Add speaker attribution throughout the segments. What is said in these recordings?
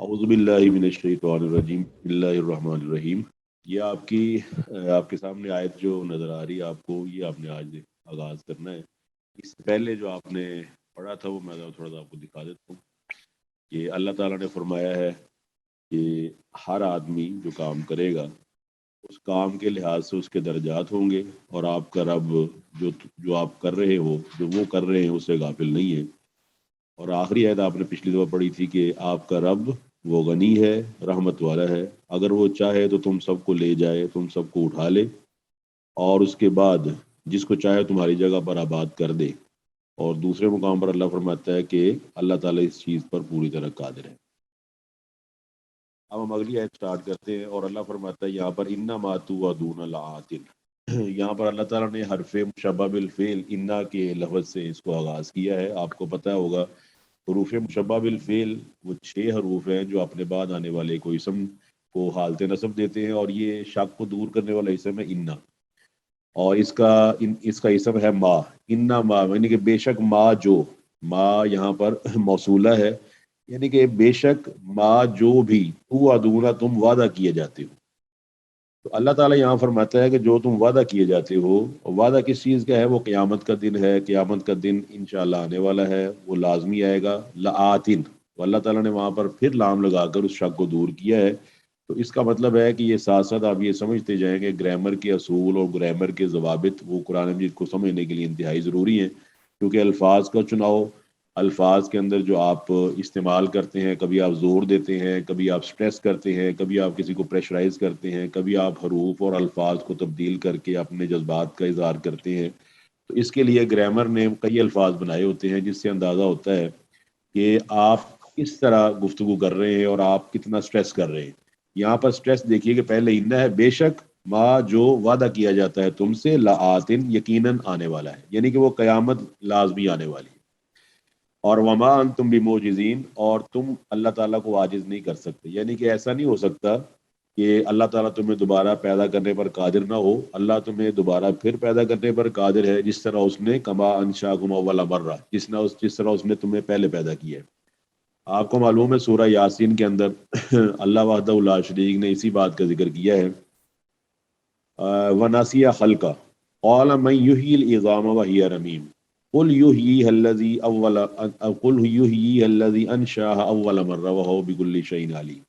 Speaker 1: اعوذ باللہ من الشیطان الرجیم بسم اللہ الرحمن الرحیم۔ یہ آپ کے سامنے آیت جو نظر آ رہی ہے آپ کو، یہ آپ نے آج آغاز کرنا ہے۔ اس سے پہلے جو آپ نے پڑھا تھا وہ میں تھوڑا سا آپ کو دکھا دیتا ہوں کہ اللہ تعالیٰ نے فرمایا ہے کہ ہر آدمی جو کام کرے گا اس کام کے لحاظ سے اس کے درجات ہوں گے، اور آپ کا رب جو آپ کر رہے ہو، جو وہ کر رہے ہیں، اس سے غافل نہیں ہے۔ اور آخری آیت آپ نے پچھلی دفعہ پڑھی تھی کہ آپ کا رب وہ غنی ہے، رحمت والا ہے، اگر وہ چاہے تو تم سب کو لے جائے، تم سب کو اٹھا لے، اور اس کے بعد جس کو چاہے تمہاری جگہ پر آباد کر دے۔ اور دوسرے مقام پر اللہ فرماتا ہے کہ اللہ تعالیٰ اس چیز پر پوری طرح قادر ہے۔ اب ہم اگلی آیت سٹارٹ کرتے ہیں، اور اللہ فرماتا ہے یہاں پر انما توعدون لآت۔ یہاں پر اللہ تعالیٰ نے حرف مشبہ بالفعل انا کے لفظ سے اس کو آغاز کیا ہے۔ آپ کو پتہ ہوگا حروف مشبہ بالفعل وہ 6 حروف ہیں جو اپنے بعد آنے والے کو اسم کو حالت نصب دیتے ہیں، اور یہ شک کو دور کرنے والا اسم ہے انا، اور اس کا اسم ہے ما۔ انا ما یعنی کہ بے شک ما جو، ما یہاں پر موصولہ ہے، یعنی کہ بے شک ما جو بھی توعدون تم وعدہ کیے جاتے ہو۔ تو اللہ تعالیٰ یہاں فرماتا ہے کہ جو تم وعدہ کیے جاتے ہو، وعدہ کس چیز کا ہے؟ وہ قیامت کا دن ہے۔ قیامت کا دن انشاءاللہ آنے والا ہے، وہ لازمی آئے گا۔ لآتن، تو اللہ تعالیٰ نے وہاں پر پھر لام لگا کر اس شک کو دور کیا ہے۔ تو اس کا مطلب ہے کہ یہ ساتھ ساتھ آپ یہ سمجھتے جائیں گے گرامر کے اصول اور گرامر کے ضوابط وہ قرآن مجید کو سمجھنے کے لیے انتہائی ضروری ہیں، کیونکہ الفاظ کا چناؤ، الفاظ کے اندر جو آپ استعمال کرتے ہیں، کبھی آپ زور دیتے ہیں، کبھی آپ سٹریس کرتے ہیں، کبھی آپ کسی کو پریشرائز کرتے ہیں، کبھی آپ حروف اور الفاظ کو تبدیل کر کے اپنے جذبات کا اظہار کرتے ہیں۔ تو اس کے لیے گرامر نے کئی الفاظ بنائے ہوتے ہیں جس سے اندازہ ہوتا ہے کہ آپ کس طرح گفتگو کر رہے ہیں اور آپ کتنا سٹریس کر رہے ہیں۔ یہاں پر سٹریس دیکھیے کہ پہلے انّا ہے، بے شک ما جو وعدہ کیا جاتا ہے تم سے، لآتن یقیناً آنے والا ہے، یعنی کہ وہ قیامت لازمی آنے والی ہے۔ اور وما انتم بموجزین، اور تم اللہ تعالیٰ کو عاجز نہیں کر سکتے، یعنی کہ ایسا نہیں ہو سکتا کہ اللہ تعالیٰ تمہیں دوبارہ پیدا کرنے پر قادر نہ ہو۔ اللہ تمہیں دوبارہ پھر پیدا کرنے پر قادر ہے، جس طرح اس نے کما انشاکم اول مرہ، جس طرح اس نے تمہیں پہلے پیدا کیا ہے۔ آپ کو معلوم ہے سورہ یاسین کے اندر اللہ وحدہ لا شریک نے اسی بات کا ذکر کیا ہے، وناسی خلقہ قال من یحیی العظام وہی رمیم قل یحییھا الذی انشأھا اول مرہ وہو بکل شیء علیم۔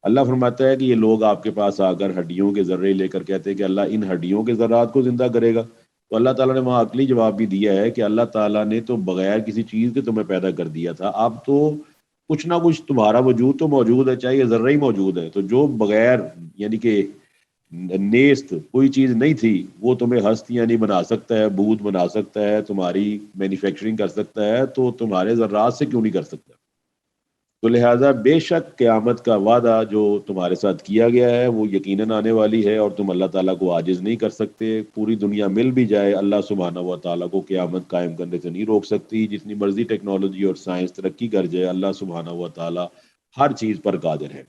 Speaker 1: اللہ فرماتا ہے کہ یہ لوگ آپ کے پاس آ کر ہڈیوں کے ذرے لے کر کہتے ہیں کہ اللہ ان ہڈیوں کے ذرات کو زندہ کرے گا، تو اللہ تعالیٰ نے وہاں عقلی جواب بھی دیا ہے کہ اللہ تعالیٰ نے تو بغیر کسی چیز کے تمہیں پیدا کر دیا تھا، اب تو کچھ نہ کچھ تمہارا وجود تو موجود ہے، چاہے ذرہ ہی موجود ہے، تو جو بغیر یعنی کہ نیست کوئی چیز نہیں تھی وہ تمہیں ہستیاں نہیں بنا سکتا ہے، بھوت بنا سکتا ہے، تمہاری مینوفیکچرنگ کر سکتا ہے، تو تمہارے ذرات سے کیوں نہیں کر سکتا؟ تو لہٰذا بے شک قیامت کا وعدہ جو تمہارے ساتھ کیا گیا ہے وہ یقیناً آنے والی ہے، اور تم اللہ تعالیٰ کو عاجز نہیں کر سکتے۔ پوری دنیا مل بھی جائے اللہ سبحانہ و تعالیٰ کو قیامت قائم کرنے سے نہیں روک سکتی، جتنی مرضی ٹیکنالوجی اور سائنس ترقی کر جائے اللہ سبحانہ و تعالیٰ ہر چیز پر قادر ہے۔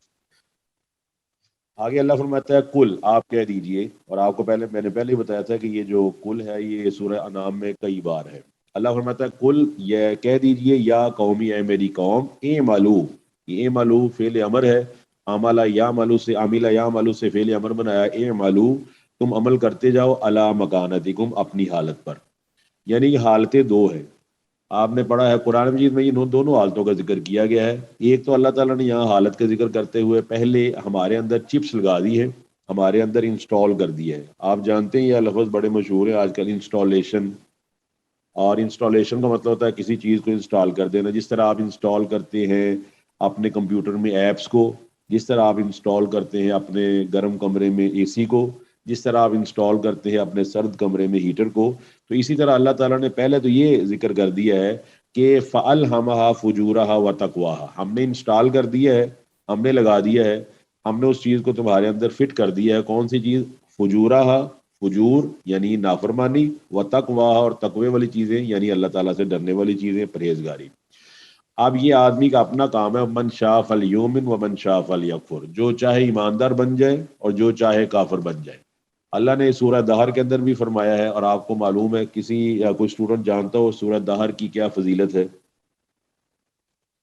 Speaker 1: آگے اللہ فرماتا ہے کل، آپ کہہ دیجئے، اور آپ کو میں نے پہلے ہی بتایا تھا کہ یہ جو کل ہے یہ سورہ انعام میں کئی بار ہے۔ اللہ فرماتا ہے کل، یہ کہہ دیجئے یا قومی، اے میری قوم، اے مالو، یہ اے مالو فعل امر ہے، عملا یا مالو سے، عاملہ یا مالو سے فعل امر بنایا، اے مالو تم عمل کرتے جاؤ، علی مکانتکم اپنی حالت پر، یعنی یہ حالتیں دو ہیں۔ آپ نے پڑھا ہے قرآن مجید میں ان دونوں حالتوں کا ذکر کیا گیا ہے۔ ایک تو اللہ تعالیٰ نے یہاں حالت کا ذکر کرتے ہوئے پہلے ہمارے اندر چپس لگا دی ہے، ہمارے اندر انسٹال کر دیا ہے۔ آپ جانتے ہیں یہ لفظ بڑے مشہور ہے آج کل، انسٹالیشن، اور انسٹالیشن کا مطلب ہوتا ہے کسی چیز کو انسٹال کر دینا، جس طرح آپ انسٹال کرتے ہیں اپنے کمپیوٹر میں ایپس کو، جس طرح آپ انسٹال کرتے ہیں اپنے گرم کمرے میں اے سی کو، جس طرح آپ انسٹال کرتے ہیں اپنے سرد کمرے میں ہیٹر کو، تو اسی طرح اللہ تعالیٰ نے پہلے تو یہ ذکر کر دیا ہے کہ فَأَلْهَمَهَا فُجُورَهَا وَتَقْوَاهَا، ہم نے انسٹال کر دیا ہے، ہم نے لگا دیا ہے، ہم نے اس چیز کو تمہارے اندر فٹ کر دیا ہے۔ کون سی چیز؟ فجورہا، فجور یعنی نافرمانی، وتقواہا اور تقوی والی چیزیں یعنی اللہ تعالیٰ سے ڈرنے والی چیزیں، پرہیزگاری۔ اب یہ آدمی کا اپنا کام ہے، من شاء فلیؤمن ومن شاء فلیکفر، جو چاہے ایماندار بن جائے اور جو چاہے کافر بن جائے۔ اللہ نے سورہ دہر کے اندر بھی فرمایا ہے، اور آپ کو معلوم ہے کسی یا کوئی اسٹوڈنٹ جانتا ہو سورہ دہر کی کیا فضیلت ہے؟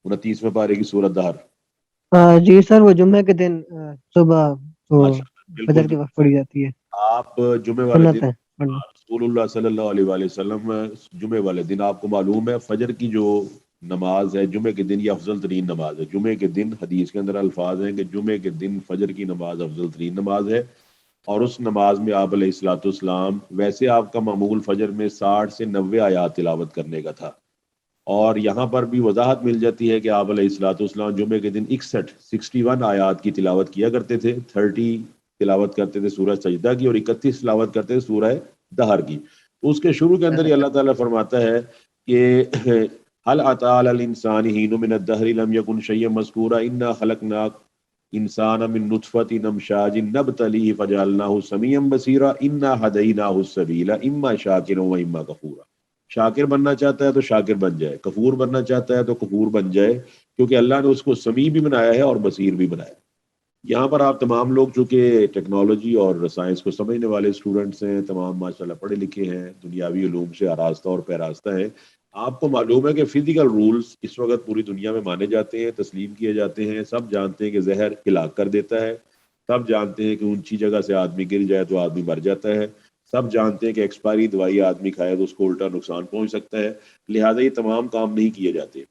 Speaker 1: 29ویں پارے کی سورہ دہر،
Speaker 2: جی سر، وہ جمعے کے دن صبح وہ
Speaker 1: ماشاء اللہ، بالکل
Speaker 2: فجر کے وقت
Speaker 1: درست
Speaker 2: پڑھی جاتی ہے،
Speaker 1: ہے۔ آپ جمعے والے
Speaker 2: سنت
Speaker 1: دن
Speaker 2: ہے پڑھنا۔
Speaker 1: رسول اللہ صلی اللہ علیہ وآلہ وسلم جمعے والے دن آپ کو معلوم ہے فجر کی جو نماز ہے جمعے کے دن یہ افضل ترین نماز ہے۔ جمعے کے دن حدیث کے اندر الفاظ ہیں کہ جمعے کے دن فجر کی نماز افضل ترین نماز ہے، اور اس نماز میں آپ علیہ الصلوۃ والسلام، ویسے آپ کا معمول فجر میں 60 سے 90 آیات تلاوت کرنے کا تھا، اور یہاں پر بھی وضاحت مل جاتی ہے کہ آپ علیہ الصلوۃ والسلام جمعے کے دن 61 آیات کی تلاوت کیا کرتے تھے۔ 30 تلاوت کرتے تھے سورہ سجدہ کی، اور 31 تلاوت کرتے تھے سورہ دہر کی۔ تو اس کے شروع کے اندر ہی اللہ تعالیٰ فرماتا ہے کہ هل اتى على الانسان حين من الدهر لم يكن شيئا مذكورا انا خلقنا انسان من نطفة امشاج نبتليه فجعلناه سميعا بصيرا انا هديناه السبيل اما شاكرا واما كفورا۔ شاکر بننا چاہتا ہے تو شاکر بن جائے، کفور بننا چاہتا ہے تو کفور بن جائے، کیونکہ اللہ نے اس کو سمیع بھی بنایا ہے اور بصیر بھی بنایا ہے۔ یہاں پر آپ تمام لوگ چونکہ ٹیکنالوجی اور سائنس کو سمجھنے والے اسٹوڈنٹس ہیں، تمام ماشاءاللہ پڑھے لکھے ہیں، دنیاوی علوم سے آراستہ اور پیراستہ ہیں، آپ کو معلوم ہے کہ فزیکل رولز اس وقت پوری دنیا میں مانے جاتے ہیں، تسلیم کیے جاتے ہیں۔ سب جانتے ہیں کہ زہر ہلاک کر دیتا ہے، سب جانتے ہیں کہ اونچی جگہ سے آدمی گر جائے تو آدمی مر جاتا ہے، سب جانتے ہیں کہ ایکسپائری دوائی آدمی کھائے تو اس کو الٹا نقصان پہنچ سکتا ہے، لہٰذا یہ تمام کام نہیں کیے جاتے۔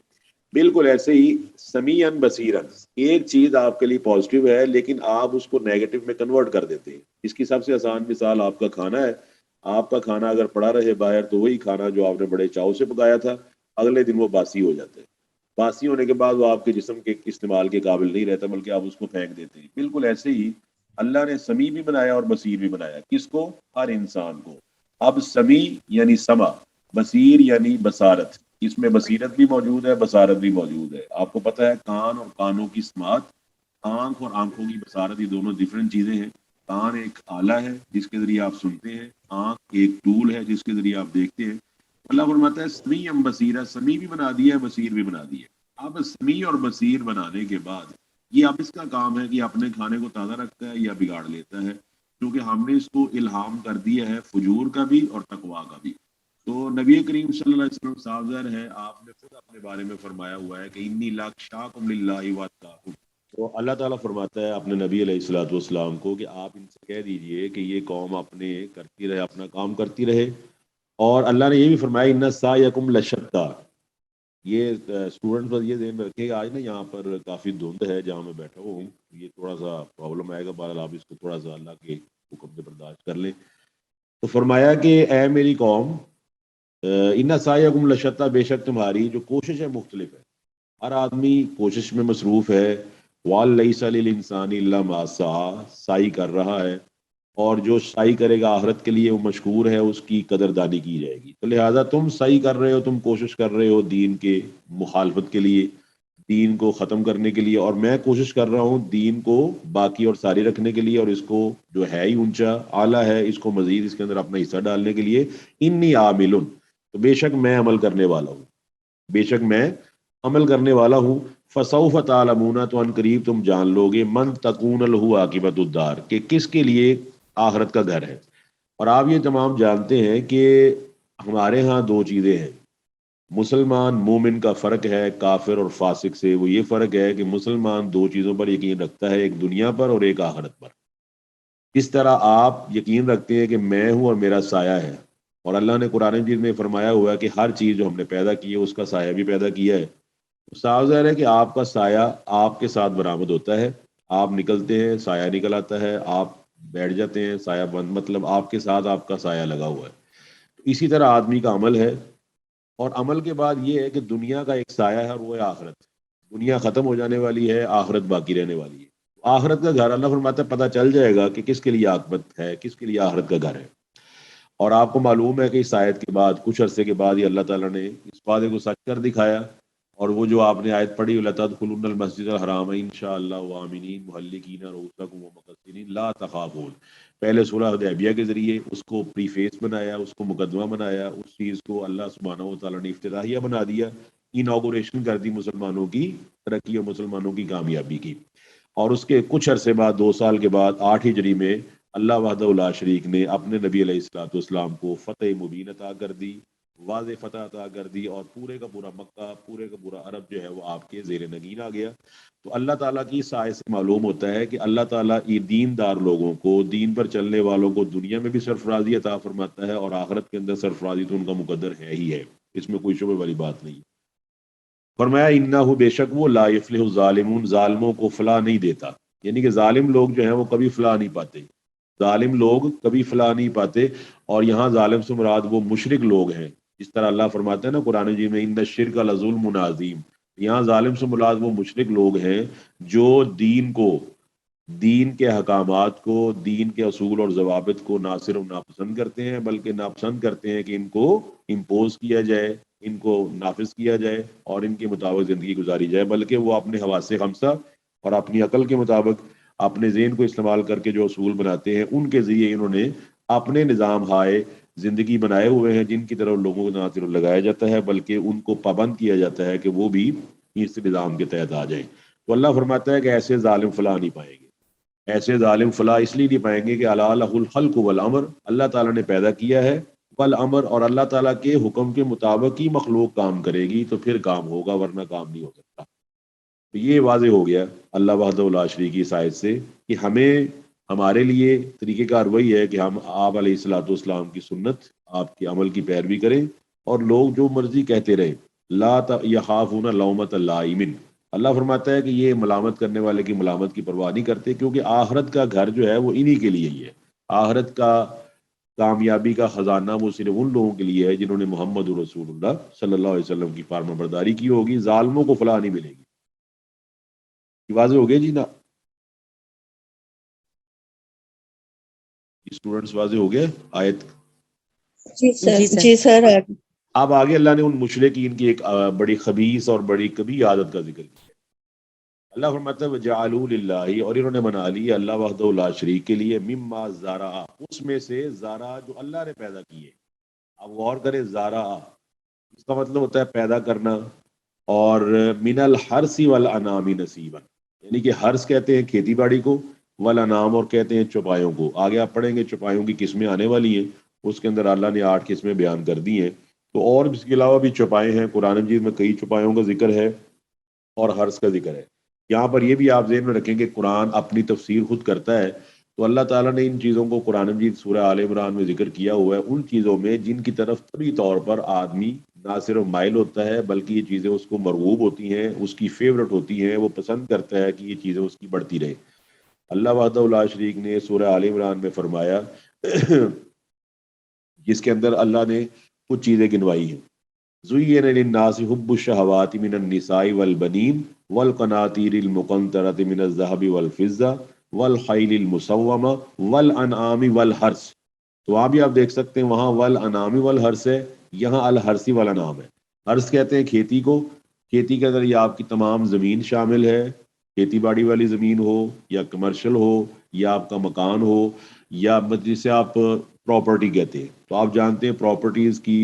Speaker 1: بالکل ایسے ہی سمیعن بصیرن، ایک چیز آپ کے لیے پازیٹیو ہے لیکن آپ اس کو نیگیٹو میں کنورٹ کر دیتے ہیں۔ اس کی سب سے آسان مثال آپ کا کھانا ہے۔ آپ کا کھانا اگر پڑا رہے باہر تو وہی کھانا جو آپ نے بڑے چاؤ سے پکایا تھا اگلے دن وہ باسی ہو جاتا ہے، باسی ہونے کے بعد وہ آپ کے جسم کے استعمال کے قابل نہیں رہتا بلکہ آپ اس کو پھینک دیتے ہیں۔ بالکل ایسے ہی اللہ نے سمیع بھی بنایا اور بصیر بھی بنایا، کس کو؟ ہر انسان کو۔ اب سمیع یعنی سما، بصیر یعنی بصارت، اس میں بصیرت بھی موجود ہے، بصارت بھی موجود ہے۔ آپ کو پتہ ہے کان اور کانوں کی سماعت، آنکھ اور آنکھوں کی بصارت، یہ دونوں ڈفرینٹ چیزیں ہیں۔ کان ایک آلہ ہے جس کے ذریعے آپ سنتے ہیں، آنکھ ایک ٹول ہے جس کے ذریعے آپ دیکھتے ہیں۔ اللہ فرماتا ہے سمیع بصیرہ، سمیع بھی بنا دیا ہے، بصیر بھی بنا دیا ہے۔ اب سمیع اور بصیر بنانے کے بعد یہ اب اس کا کام ہے کہ اپنے کھانے کو تازہ رکھتا ہے یا بگاڑ لیتا ہے، کیونکہ ہم نے اس کو الہام کر دیا ہے فجور کا بھی اور تقوا کا بھی۔ تو نبی کریم صلی اللہ علیہ وسلم صاحب ظاہر ہے، آپ نے خود اپنے بارے میں فرمایا ہوا ہے کہ انی لاخشاکم للہ واتقاکم۔ تو اللہ تعالیٰ فرماتا ہے اپنے نبی علیہ الصلوۃ والسلام کو کہ آپ ان سے کہہ دیجئے کہ یہ قوم اپنے کرتی رہے، اپنا کام کرتی رہے، اور اللہ نے یہ بھی فرمایا ان سعیکم لشتی۔ یہ اسٹوڈنٹ بس یہ ذہن میں رکھے گا، آج نا یہاں پر کافی دھند ہے جہاں میں بیٹھا ہوں، یہ تھوڑا سا پرابلم آئے گا، بہرحال آپ اس کو تھوڑا سا اللہ کے حکم سے برداشت کر لیں۔ تو فرمایا کہ اے میری قوم، ان سعیکم لشتی، بے شک تمہاری جو کوشش ہے مختلف ہے، ہر آدمی کوشش میں مصروف ہے۔ وَلَيْسَ لِلْإِنسَانِ إِلَّا مَا سَعَىٰ، سعی کر رہا ہے، اور جو سعی کرے گا آخرت کے لیے وہ مشکور ہے، اس کی قدردانی کی جائے گی۔ تو لہٰذا تم سعی کر رہے ہو، تم کوشش کر رہے ہو دین کے مخالفت کے لیے، دین کو ختم کرنے کے لیے، اور میں کوشش کر رہا ہوں دین کو باقی اور ساری رکھنے کے لیے، اور اس کو جو ہے ہی اونچا اعلیٰ ہے اس کو مزید اس کے اندر اپنا حصہ ڈالنے کے لیے۔ انی عامل، تو بے شک میں عمل کرنے والا ہوں، بے شک میں عمل کرنے والا ہوں۔ فسوف تعلمون، تو ان قریب تم جان لو گے، من تکون له عاقبۃ الدار، کہ کس کے لیے آخرت کا گھر ہے۔ اور آپ یہ تمام جانتے ہیں کہ ہمارے ہاں دو چیزیں ہیں، مسلمان مومن کا فرق ہے کافر اور فاسق سے، وہ یہ فرق ہے کہ مسلمان دو چیزوں پر یقین رکھتا ہے، ایک دنیا پر اور ایک آخرت پر۔ اس طرح آپ یقین رکھتے ہیں کہ میں ہوں اور میرا سایہ ہے، اور اللہ نے قرآن مجید میں فرمایا ہوا ہے کہ ہر چیز جو ہم نے پیدا کی ہے اس کا سایہ بھی پیدا کیا ہے۔ صاف ظاہر ہے کہ آپ کا سایہ آپ کے ساتھ برآمد ہوتا ہے، آپ نکلتے ہیں سایہ نکل آتا ہے، آپ بیٹھ جاتے ہیں سایہ بند، مطلب آپ کے ساتھ آپ کا سایہ لگا ہوا ہے۔ اسی طرح آدمی کا عمل ہے، اور عمل کے بعد یہ ہے کہ دنیا کا ایک سایہ ہے اور وہ ہے آخرت۔ دنیا ختم ہو جانے والی ہے، آخرت باقی رہنے والی ہے۔ آخرت کا گھر اللہ فرماتا ہے پتہ چل جائے گا کہ کس کے لیے عاقبت ہے، کس کے لیے آخرت کا گھر ہے۔ اور آپ کو معلوم ہے کہ اس آیت کے بعد کچھ عرصے کے بعد ہی اللہ تعالیٰ نے اس وعدے کو سچ کر دکھایا، اور وہ جو آپ نے آیت پڑھی لَتَدْخُلُنَّ الْمَسْجِدَ الْحَرَامَ إِنْ شَاءَ اللَّهُ آمِنِينَ مُحَلِّقِينَ رُءُوسَكُمْ وَمُقَصِّرِينَ لَا تَخَافُونَ۔ پہلے صلح حدیبیہ کے ذریعے اس کو پری فیس بنایا، اس کو مقدمہ بنایا، اس چیز کو اللہ سبحانہ و تعالیٰ نے افتتاحیہ بنا دیا، انوگوریشن کر دی مسلمانوں کی ترقی اور مسلمانوں کی کامیابی کی۔ اور اس کے کچھ عرصے بعد 2 سال کے بعد 8 ہجری میں اللہ وحدہ لا شریک نے اپنے نبی علیہ الصلوۃ والسلام کو فتح مبین عطا کر دی، واضح فتح عطا کر دی اور پورے کا پورا مکہ، پورے کا پورا عرب جو ہے وہ آپ کے زیر نگین آ گیا۔ تو اللہ تعالیٰ کی اس آیت سے معلوم ہوتا ہے کہ اللہ تعالیٰ یہ دیندار لوگوں کو، دین پر چلنے والوں کو دنیا میں بھی سرفرازی عطا فرماتا ہے، اور آخرت کے اندر سرفرازی تو ان کا مقدر ہے ہی ہے، اس میں کوئی شبہ والی بات نہیں۔ فرمایا انہ بے شک وہ لا یفلح الظالمون، ظالموں کو فلاح نہیں دیتا، یعنی کہ ظالم لوگ جو ہیں وہ کبھی فلاح نہیں پاتے، ظالم لوگ کبھی فلاح نہیں پاتے۔ اور یہاں ظالم سے مراد وہ مشرک لوگ ہیں، جس طرح اللہ فرماتا ہے نا قرآن مجید میں ان الشرک لظلم عظیم، یہاں ظالم سے مراد وہ مشرک لوگ ہیں جو دین کو، دین کے حکامات کو، دین کے اصول اور ضوابط کو نہ صرف ناپسند کرتے ہیں بلکہ ناپسند کرتے ہیں کہ ان کو امپوز کیا جائے، ان کو نافذ کیا جائے اور ان کے مطابق زندگی گزاری جائے، بلکہ وہ اپنے حواس خمسہ اور اپنی عقل کے مطابق اپنے ذہن کو استعمال کر کے جو اصول بناتے ہیں ان کے ذریعے انہوں نے اپنے نظام ہائے زندگی بنائے ہوئے ہیں، جن کی طرف لوگوں کو نہ صرف لگایا جاتا ہے بلکہ ان کو پابند کیا جاتا ہے کہ وہ بھی اس نظام کے تحت آ جائیں۔ تو اللہ فرماتا ہے کہ ایسے ظالم فلاح نہیں پائیں گے، ایسے ظالم فلاح اس لیے نہیں پائیں گے کہ اللہ لہ الخلق والامر، اللہ تعالیٰ نے پیدا کیا ہے، والامر اور اللہ تعالیٰ کے حکم کے مطابق ہی مخلوق کام کرے گی تو پھر کام ہوگا، ورنہ کام نہیں ہو سکتا۔ تو یہ واضح ہو گیا اللہ وحدہ لا شریک کی آیت سے کہ ہمیں، ہمارے لیے طریقہ کار وہی ہے کہ ہم آپ علیہ الصلوۃ والسلام کی سنت، آپ کے عمل کی پیروی کریں، اور لوگ جو مرضی کہتے رہیں، لا یخافون لومۃ لائم، اللہ فرماتا ہے کہ یہ ملامت کرنے والے کی ملامت کی پرواہ نہیں کرتے، کیونکہ آخرت کا گھر جو ہے وہ انہی کے لیے ہی ہے، آخرت کا کامیابی کا خزانہ وہ صرف ان لوگوں کے لیے ہے جنہوں نے محمد رسول اللہ صلی اللہ علیہ وسلم کی فرمان برداری کی ہوگی، ظالموں کو فلاح نہیں ملے گی۔ واضح ہو گیا جی نا؟ اسٹوڈنٹس واضح ہو گیا آیت؟
Speaker 3: جی سر۔
Speaker 1: اب آگے اللہ نے ان مشرکین کی ایک بڑی خبیث اور بڑی کبھی عادت کا ذکر کیا۔ اللہ فرماتا ہے وجعلوا للہ، اور انہوں نے بنا لی اللہ وحدہ لا شریک کے لیے، مما زرع، اس میں سے زرع جو اللہ نے پیدا کیے۔ اب غور کریں، زرع اس کا مطلب ہوتا ہے پیدا کرنا، اور من الحرث والانعام نصیبا، یعنی کہ حرث کہتے ہیں کھیتی باڑی کو، والانعام اور کہتے ہیں چوپایوں کو۔ آگے آپ پڑھیں گے چوپایوں کی قسمیں آنے والی ہیں، اس کے اندر اللہ نے 8 قسمیں بیان کر دی ہیں، تو اور اس کے علاوہ بھی چوپائے ہیں، قرآن مجید میں کئی چوپایوں کا ذکر ہے اور حرث کا ذکر ہے۔ یہاں پر یہ بھی آپ ذہن میں رکھیں کہ قرآن اپنی تفسیر خود کرتا ہے، تو اللہ تعالیٰ نے ان چیزوں کو قرآن مجید سورہ آل عمران میں ذکر کیا ہوا ہے، ان چیزوں میں جن کی طرف طبعی طور پر آدمی نہ صرف مائل ہوتا ہے بلکہ یہ چیزیں اس کو مرغوب ہوتی ہیں، اس کی فیورٹ ہوتی ہیں، وہ پسند کرتا ہے کہ یہ چیزیں اس کی بڑھتی رہے۔ اللہ وحدہ لا شریک نے سورہ آل عمران میں فرمایا جس کے اندر اللہ نے کچھ چیزیں گنوائی ہیں، زُيِّنَ لِلنَّاسِ حُبُّ الشَّهَوَاتِ مِنَ النِّسَاءِ وَالْبَنِينَ وَالْقَنَاطِيرِ الْمُقَنطَرَةِ مِنَ الذَّهَبِ وَالْفِضَّةِ وَالْخَيْلِ الْمُسَوَّمَةِ وَالْأَنْعَامِ وَالْحَرْثِ۔ تو وہاں بھی آپ دیکھ سکتے ہیں، وہاں والانعام والحرث ہے، یہاں الحرث والانعام ہے۔ حرث کہتے ہیں کھیتی کو، کھیتی کے اندر یہ آپ کی تمام زمین شامل ہے، کھیتی باڑی والی زمین ہو یا کمرشل ہو یا آپ کا مکان ہو یا جسے آپ پراپرٹی کہتے ہیں۔ تو آپ جانتے ہیں پراپرٹیز کی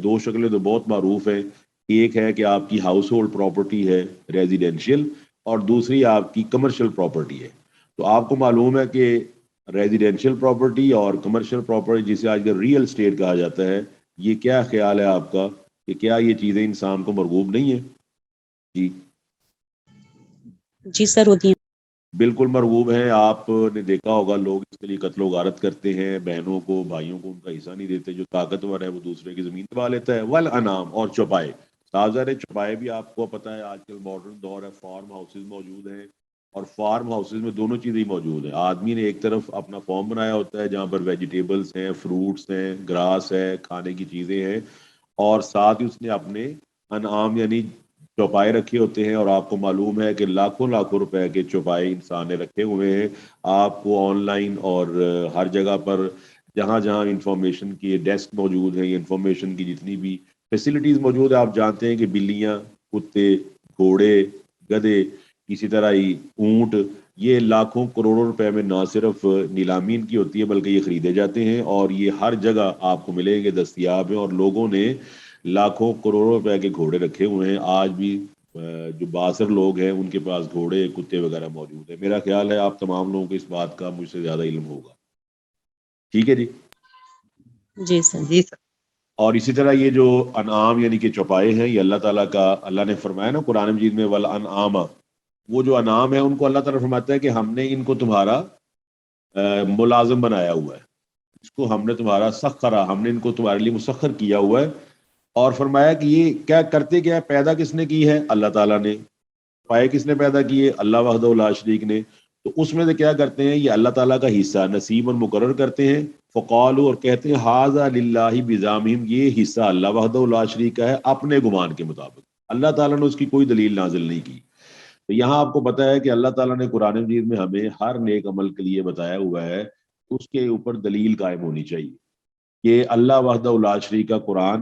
Speaker 1: 2 شکلیں تو بہت معروف ہیں، ایک ہے کہ آپ کی ہاؤس ہولڈ پراپرٹی ہے ریزیڈینشیل، اور دوسری آپ کی کمرشل پراپرٹی ہے۔ تو آپ کو معلوم ہے کہ ریزیڈینشیل پراپرٹی اور کمرشل پراپرٹی، جسے آج کل ریئل اسٹیٹ کہا جاتا ہے، یہ کیا خیال ہے آپ کا کہ کیا یہ چیزیں انسان کو مرغوب نہیں ہیں؟
Speaker 3: جی سر ہوتی ہیں،
Speaker 1: بالکل مرغوب ہیں۔ آپ نے دیکھا ہوگا لوگ اس کے لیے قتل و غارت کرتے ہیں، بہنوں کو، بھائیوں کو ان کا حصہ نہیں دیتے، جو طاقتور ہے وہ دوسرے کی زمین دبا لیتا ہے۔ والانعام، اور چوپائے، تازہ چوپائے بھی آپ کو پتہ ہے آج کل ماڈرن دور ہے، فارم ہاؤسز موجود ہیں، اور فارم ہاؤسز میں دونوں چیزیں موجود ہیں۔ آدمی نے ایک طرف اپنا فارم بنایا ہوتا ہے جہاں پر ویجیٹیبلز ہیں، فروٹس ہیں، گراس ہے، کھانے کی چیزیں ہیں، اور ساتھ ہی اس نے اپنے انعام یعنی چوپائے رکھے ہوتے ہیں، اور آپ کو معلوم ہے کہ لاکھوں لاکھوں روپے کے چوپائے انسان نے رکھے ہوئے ہیں۔ آپ کو آن لائن اور ہر جگہ پر جہاں جہاں انفارمیشن کی ڈیسک موجود ہیں، انفارمیشن کی جتنی بھی فیسلٹیز موجود ہیں، آپ جانتے ہیں کہ بلیاں، کتے، گھوڑے، گدھے، اسی طرح ہی اونٹ، یہ لاکھوں کروڑوں روپے میں نہ صرف نیلامی ان کی ہوتی ہے بلکہ یہ خریدے جاتے ہیں، اور یہ ہر جگہ آپ کو ملیں گے، دستیاب ہیں، اور لوگوں نے لاکھوں کروڑوں روپے کے گھوڑے رکھے ہوئے ہیں۔ آج بھی جو بااثر لوگ ہیں ان کے پاس گھوڑے، کتے وغیرہ موجود ہیں۔ میرا خیال ہے آپ تمام لوگوں کو اس بات کا مجھ سے زیادہ علم ہوگا۔ ٹھیک ہے جی؟
Speaker 3: جی سر۔
Speaker 2: جی سر۔
Speaker 1: اور اسی طرح یہ جو انعام یعنی کہ چوپائے ہیں، یہ اللہ تعالیٰ کا، اللہ نے فرمایا نا قرآن مجید میں والانعام، وہ جو انعام ہے ان کو اللہ تعالیٰ فرماتا ہے کہ ہم نے ان کو تمہارا ملازم بنایا ہوا ہے، اس کو ہم نے تمہارا سخرا، ہم نے ان کو تمہارے لیے مسخر کیا ہوا ہے۔ اور فرمایا کہ یہ کیا کرتے، کیا ہے، پیدا کس نے کی ہے؟ اللہ تعالیٰ نے۔ پائے کس نے پیدا کیے؟ اللہ وحدہ لا شریک نے۔ تو اس میں سے کیا کرتے ہیں؟ یہ اللہ تعالیٰ کا حصہ نصیب اور مقرر کرتے ہیں، فقالوا، اور کہتے ہیں ھذا للہ بزعمہم، یہ حصہ اللہ وحدہ لا شریک کا ہے اپنے گمان کے مطابق، اللہ تعالیٰ نے اس کی کوئی دلیل نازل نہیں کی۔ تو یہاں آپ کو پتہ ہے کہ اللہ تعالیٰ نے قرآن مجید میں ہمیں ہر نیک عمل کے لیے بتایا ہوا ہے، اس کے اوپر دلیل قائم ہونی چاہیے کہ اللہ وحدہ لا شریک کا قرآن،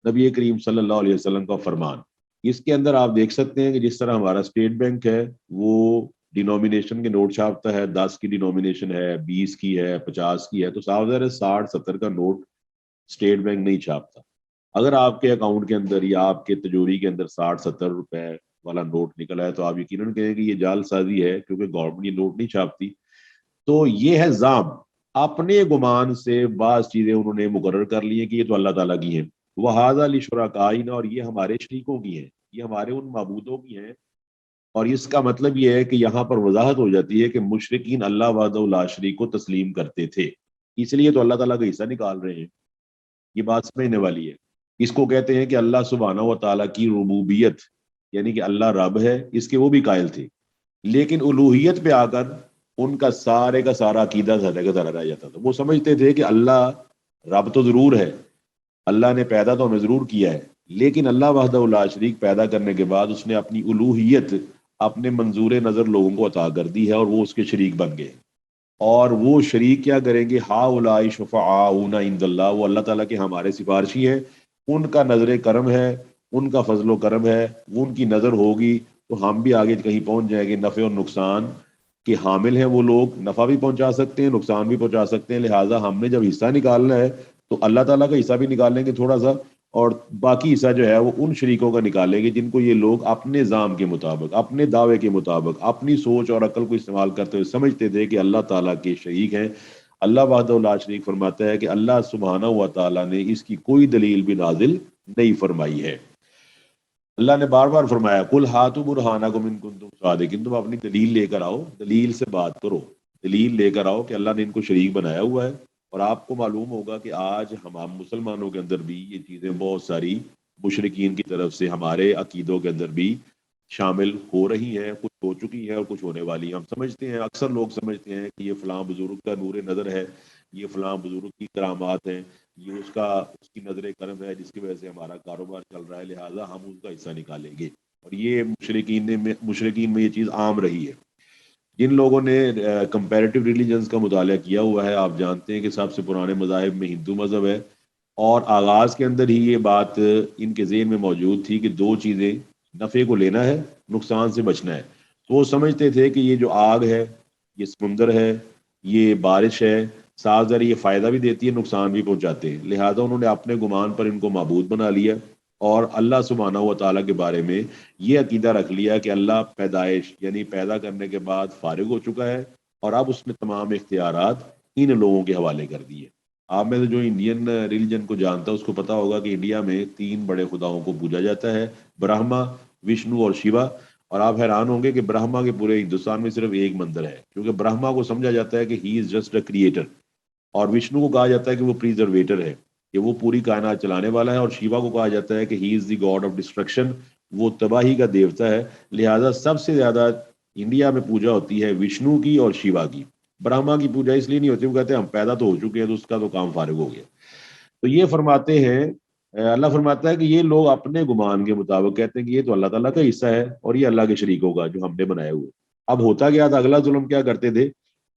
Speaker 1: نبی کریم صلی اللہ علیہ وسلم کا فرمان، اس کے اندر آپ دیکھ سکتے ہیں کہ جس طرح ہمارا اسٹیٹ بینک ہے وہ ڈینومینیشن کے نوٹ چھاپتا ہے، 10 کی ڈینومینیشن ہے، 20 کی ہے، 50 کی ہے، تو صاف ظاہر ہے 60-70 کا نوٹ اسٹیٹ بینک نہیں چھاپتا۔ اگر آپ کے اکاؤنٹ کے اندر یا آپ کے تجوری کے اندر 60-70 روپے والا نوٹ نکلا ہے تو آپ یقیناً کہیں کہ یہ جعل سازی ہے، کیونکہ گورنمنٹ یہ نوٹ نہیں چھاپتی۔ تو یہ ہے ضام، اپنے گمان سے بعض چیزیں انہوں نے مقرر کر لی ہیں کہ یہ تو اللہ تعالیٰ کی ہیں، وَهَذَا لِشُرَكَائِنَا، اور یہ ہمارے شریکوں کی ہیں، یہ ہمارے ان معبودوں کی ہیں۔ اور اس کا مطلب یہ ہے کہ یہاں پر وضاحت ہو جاتی ہے کہ مشرکین اللہ وحدہ لا شریک کو تسلیم کرتے تھے، اس لیے تو اللہ تعالیٰ کا حصہ نکال رہے ہیں۔ یہ بات سمجھنے والی ہے۔ اس کو کہتے ہیں کہ اللہ سبحانہ و تعالیٰ کی ربوبیت، یعنی کہ اللہ رب ہے، اس کے وہ بھی قائل تھے، لیکن الوہیت پہ آ کر ان کا سارے کا سارا عقیدہ دھرے کا دھرا رہ جاتا تھا۔ وہ سمجھتے تھے کہ اللہ رب تو ضرور ہے، اللہ نے پیدا تو ہمیں ضرور کیا ہے، لیکن اللہ وحدہ لا شریک پیدا کرنے کے بعد اس نے اپنی الوہیت اپنے منظور نظر لوگوں کو عطا کر دی ہے، اور وہ اس کے شریک بن گئے۔ اور وہ شریک کیا کریں گے؟ ہؤلاء شفعاؤنا عند اللہ، وہ اللہ تعالیٰ کے ہمارے سفارشی ہیں، ان کا نظر کرم ہے، ان کا فضل و کرم ہے، وہ ان کی نظر ہوگی تو ہم بھی آگے کہیں پہنچ جائیں گے۔ نفع اور نقصان کے حامل ہیں وہ لوگ، نفع بھی پہنچا سکتے ہیں، نقصان بھی پہنچا سکتے ہیں، لہٰذا ہم نے جب حصہ نکالنا ہے تو اللہ تعالیٰ کا حصہ بھی نکال لیں گے تھوڑا سا، اور باقی حصہ جو ہے وہ ان شریکوں کا نکالیں گے جن کو یہ لوگ اپنے زعم کے مطابق، اپنے دعوے کے مطابق، اپنی سوچ اور عقل کو استعمال کرتے ہوئے سمجھتے تھے کہ اللہ تعالیٰ کے شریک ہیں۔ اللہ وحدہ لا شریک فرماتا ہے کہ اللہ سبحانہ و تعالیٰ نے اس کی کوئی دلیل بھی نازل نہیں فرمائی ہے۔ اللہ نے بار بار فرمایا قل ہاتوا برہانکم ان کنتم صادقین، تم اپنی دلیل لے کر آؤ، دلیل سے بات کرو، دلیل لے کر آؤ کہ اللہ نے ان کو شریک بنایا ہوا ہے۔ اور آپ کو معلوم ہوگا کہ آج ہم مسلمانوں کے اندر بھی یہ چیزیں بہت ساری مشرکین کی طرف سے ہمارے عقیدوں کے اندر بھی شامل ہو رہی ہیں، کچھ ہو چکی ہیں اور کچھ ہونے والی ہیں۔ ہم سمجھتے ہیں، اکثر لوگ سمجھتے ہیں کہ یہ فلاں بزرگ کا نور نظر ہے، یہ فلاں بزرگ کی کرامات ہیں، یہ اس کی نظر کرم ہے جس کی وجہ سے ہمارا کاروبار چل رہا ہے، لہٰذا ہم اس کا حصہ نکالیں گے۔ اور یہ مشرکین میں یہ چیز عام رہی ہے۔ جن لوگوں نے کمپیریٹیو ریلیجنز کا مطالعہ کیا ہوا ہے، آپ جانتے ہیں کہ سب سے پرانے مذاہب میں ہندو مذہب ہے، اور آغاز کے اندر ہی یہ بات ان کے ذہن میں موجود تھی کہ دو چیزیں، نفع کو لینا ہے، نقصان سے بچنا ہے۔ تو وہ سمجھتے تھے کہ یہ جو آگ ہے، یہ سمندر ہے، یہ بارش ہے، صاف ظاہر یہ فائدہ بھی دیتی ہے، نقصان بھی پہنچاتے ہیں، لہٰذا انہوں نے اپنے گمان پر ان کو معبود بنا لیا، اور اللہ سبحانہ و تعالیٰ کے بارے میں یہ عقیدہ رکھ لیا کہ اللہ پیدائش یعنی پیدا کرنے کے بعد فارغ ہو چکا ہے، اور اب اس نے تمام اختیارات ان لوگوں کے حوالے کر دیے۔ آپ میں سے جو انڈین ریلیجن کو جانتا ہے اس کو پتا ہوگا کہ انڈیا میں 3 بڑے خداؤں کو پوجا جاتا ہے، برہما، وشنو اور شیوا۔ اور آپ حیران ہوں گے کہ برہما کے پورے ہندوستان میں صرف ایک مندر ہے، کیونکہ برہما کو سمجھا جاتا ہے کہ ہی از جسٹ اے کریٹر، اور وشنو کو کہا جاتا ہے کہ وہ پریزرویٹر ہے، کہ وہ پوری کائنات چلانے والا ہے، اور شیوا کو کہا جاتا ہے کہ ہی از دی گاڈ آف ڈسٹرکشن، وہ تباہی کا دیوتا ہے۔ لہٰذا سب سے زیادہ انڈیا میں پوجا ہوتی ہے وشنو کی اور شیوا کی۔ برہما کی پوجا اس لیے نہیں ہوتی، وہ کہتے ہیں ہم پیدا تو ہو چکے ہیں تو اس کا تو کام فارغ ہو گیا۔ تو یہ فرماتے ہیں، اللہ فرماتا ہے کہ یہ لوگ اپنے گمان کے مطابق کہتے ہیں کہ یہ تو اللہ تعالیٰ کا حصہ ہے اور یہ اللہ کے شریک ہوگا جو ہم نے بنائے ہوئے۔ اب ہوتا گیا تھا، اگلا ظلم کیا کرتے تھے؟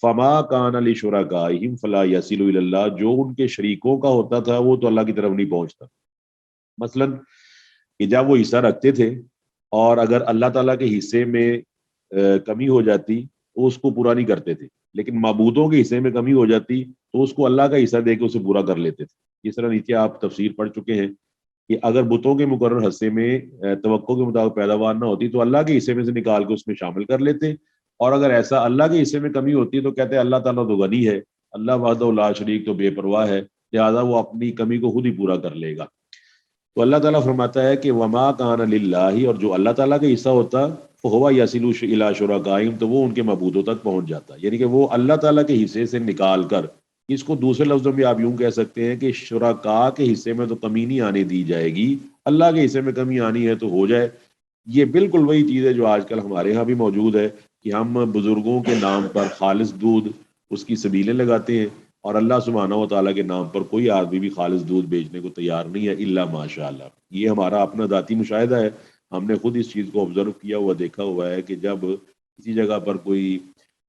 Speaker 1: فما کان لشرکائہم فلا یصل الی اللہ، جو ان کے شریکوں کا ہوتا تھا وہ تو اللہ کی طرف نہیں پہنچتا۔ مثلا کہ جب وہ حصہ رکھتے تھے اور اگر اللہ تعالیٰ کے حصے میں کمی ہو جاتی تو اس کو پورا نہیں کرتے تھے، لیکن معبودوں کے حصے میں کمی ہو جاتی تو اس کو اللہ کا حصہ دے کے اسے پورا کر لیتے تھے۔ جس طرح نیچے آپ تفسیر پڑھ چکے ہیں کہ اگر بتوں کے مقرر حصے میں توقع کے مطابق پیداوار نہ ہوتی تو اللہ کے حصے میں سے نکال کے اس میں شامل کر لیتے، اور اگر ایسا اللہ کے حصے میں کمی ہوتی ہے تو کہتے ہیں اللہ تعالیٰ تو غنی ہے، اللہ وحدہ لا شریک تو بے پرواہ ہے، لہٰذا وہ اپنی کمی کو خود ہی پورا کر لے گا۔ تو اللہ تعالیٰ فرماتا ہے کہ وما کان للہ، اور جو اللہ تعالیٰ کا حصہ ہوتا فہو یصل الی شرکائہم، تو وہ ان کے معبودوں تک پہنچ جاتا، یعنی کہ وہ اللہ تعالیٰ کے حصے سے نکال کر، اس کو دوسرے لفظوں میں آپ یوں کہہ سکتے ہیں کہ شرکاء کے حصے میں تو کمی نہیں آنے دی جائے گی، اللہ کے حصے میں کمی آنی ہے تو ہو جائے۔ یہ بالکل وہی چیز ہے جو آج کل ہمارے ہاں بھی موجود ہے کہ ہم بزرگوں کے نام پر خالص دودھ اس کی سبیلیں لگاتے ہیں، اور اللہ سبحانہ و تعالیٰ کے نام پر کوئی آدمی بھی خالص دودھ بیچنے کو تیار نہیں ہے الا ماشاء اللہ۔ یہ ہمارا اپنا ذاتی مشاہدہ ہے، ہم نے خود اس چیز کو آبزرو کیا ہوا، دیکھا ہوا ہے کہ جب کسی جگہ پر کوئی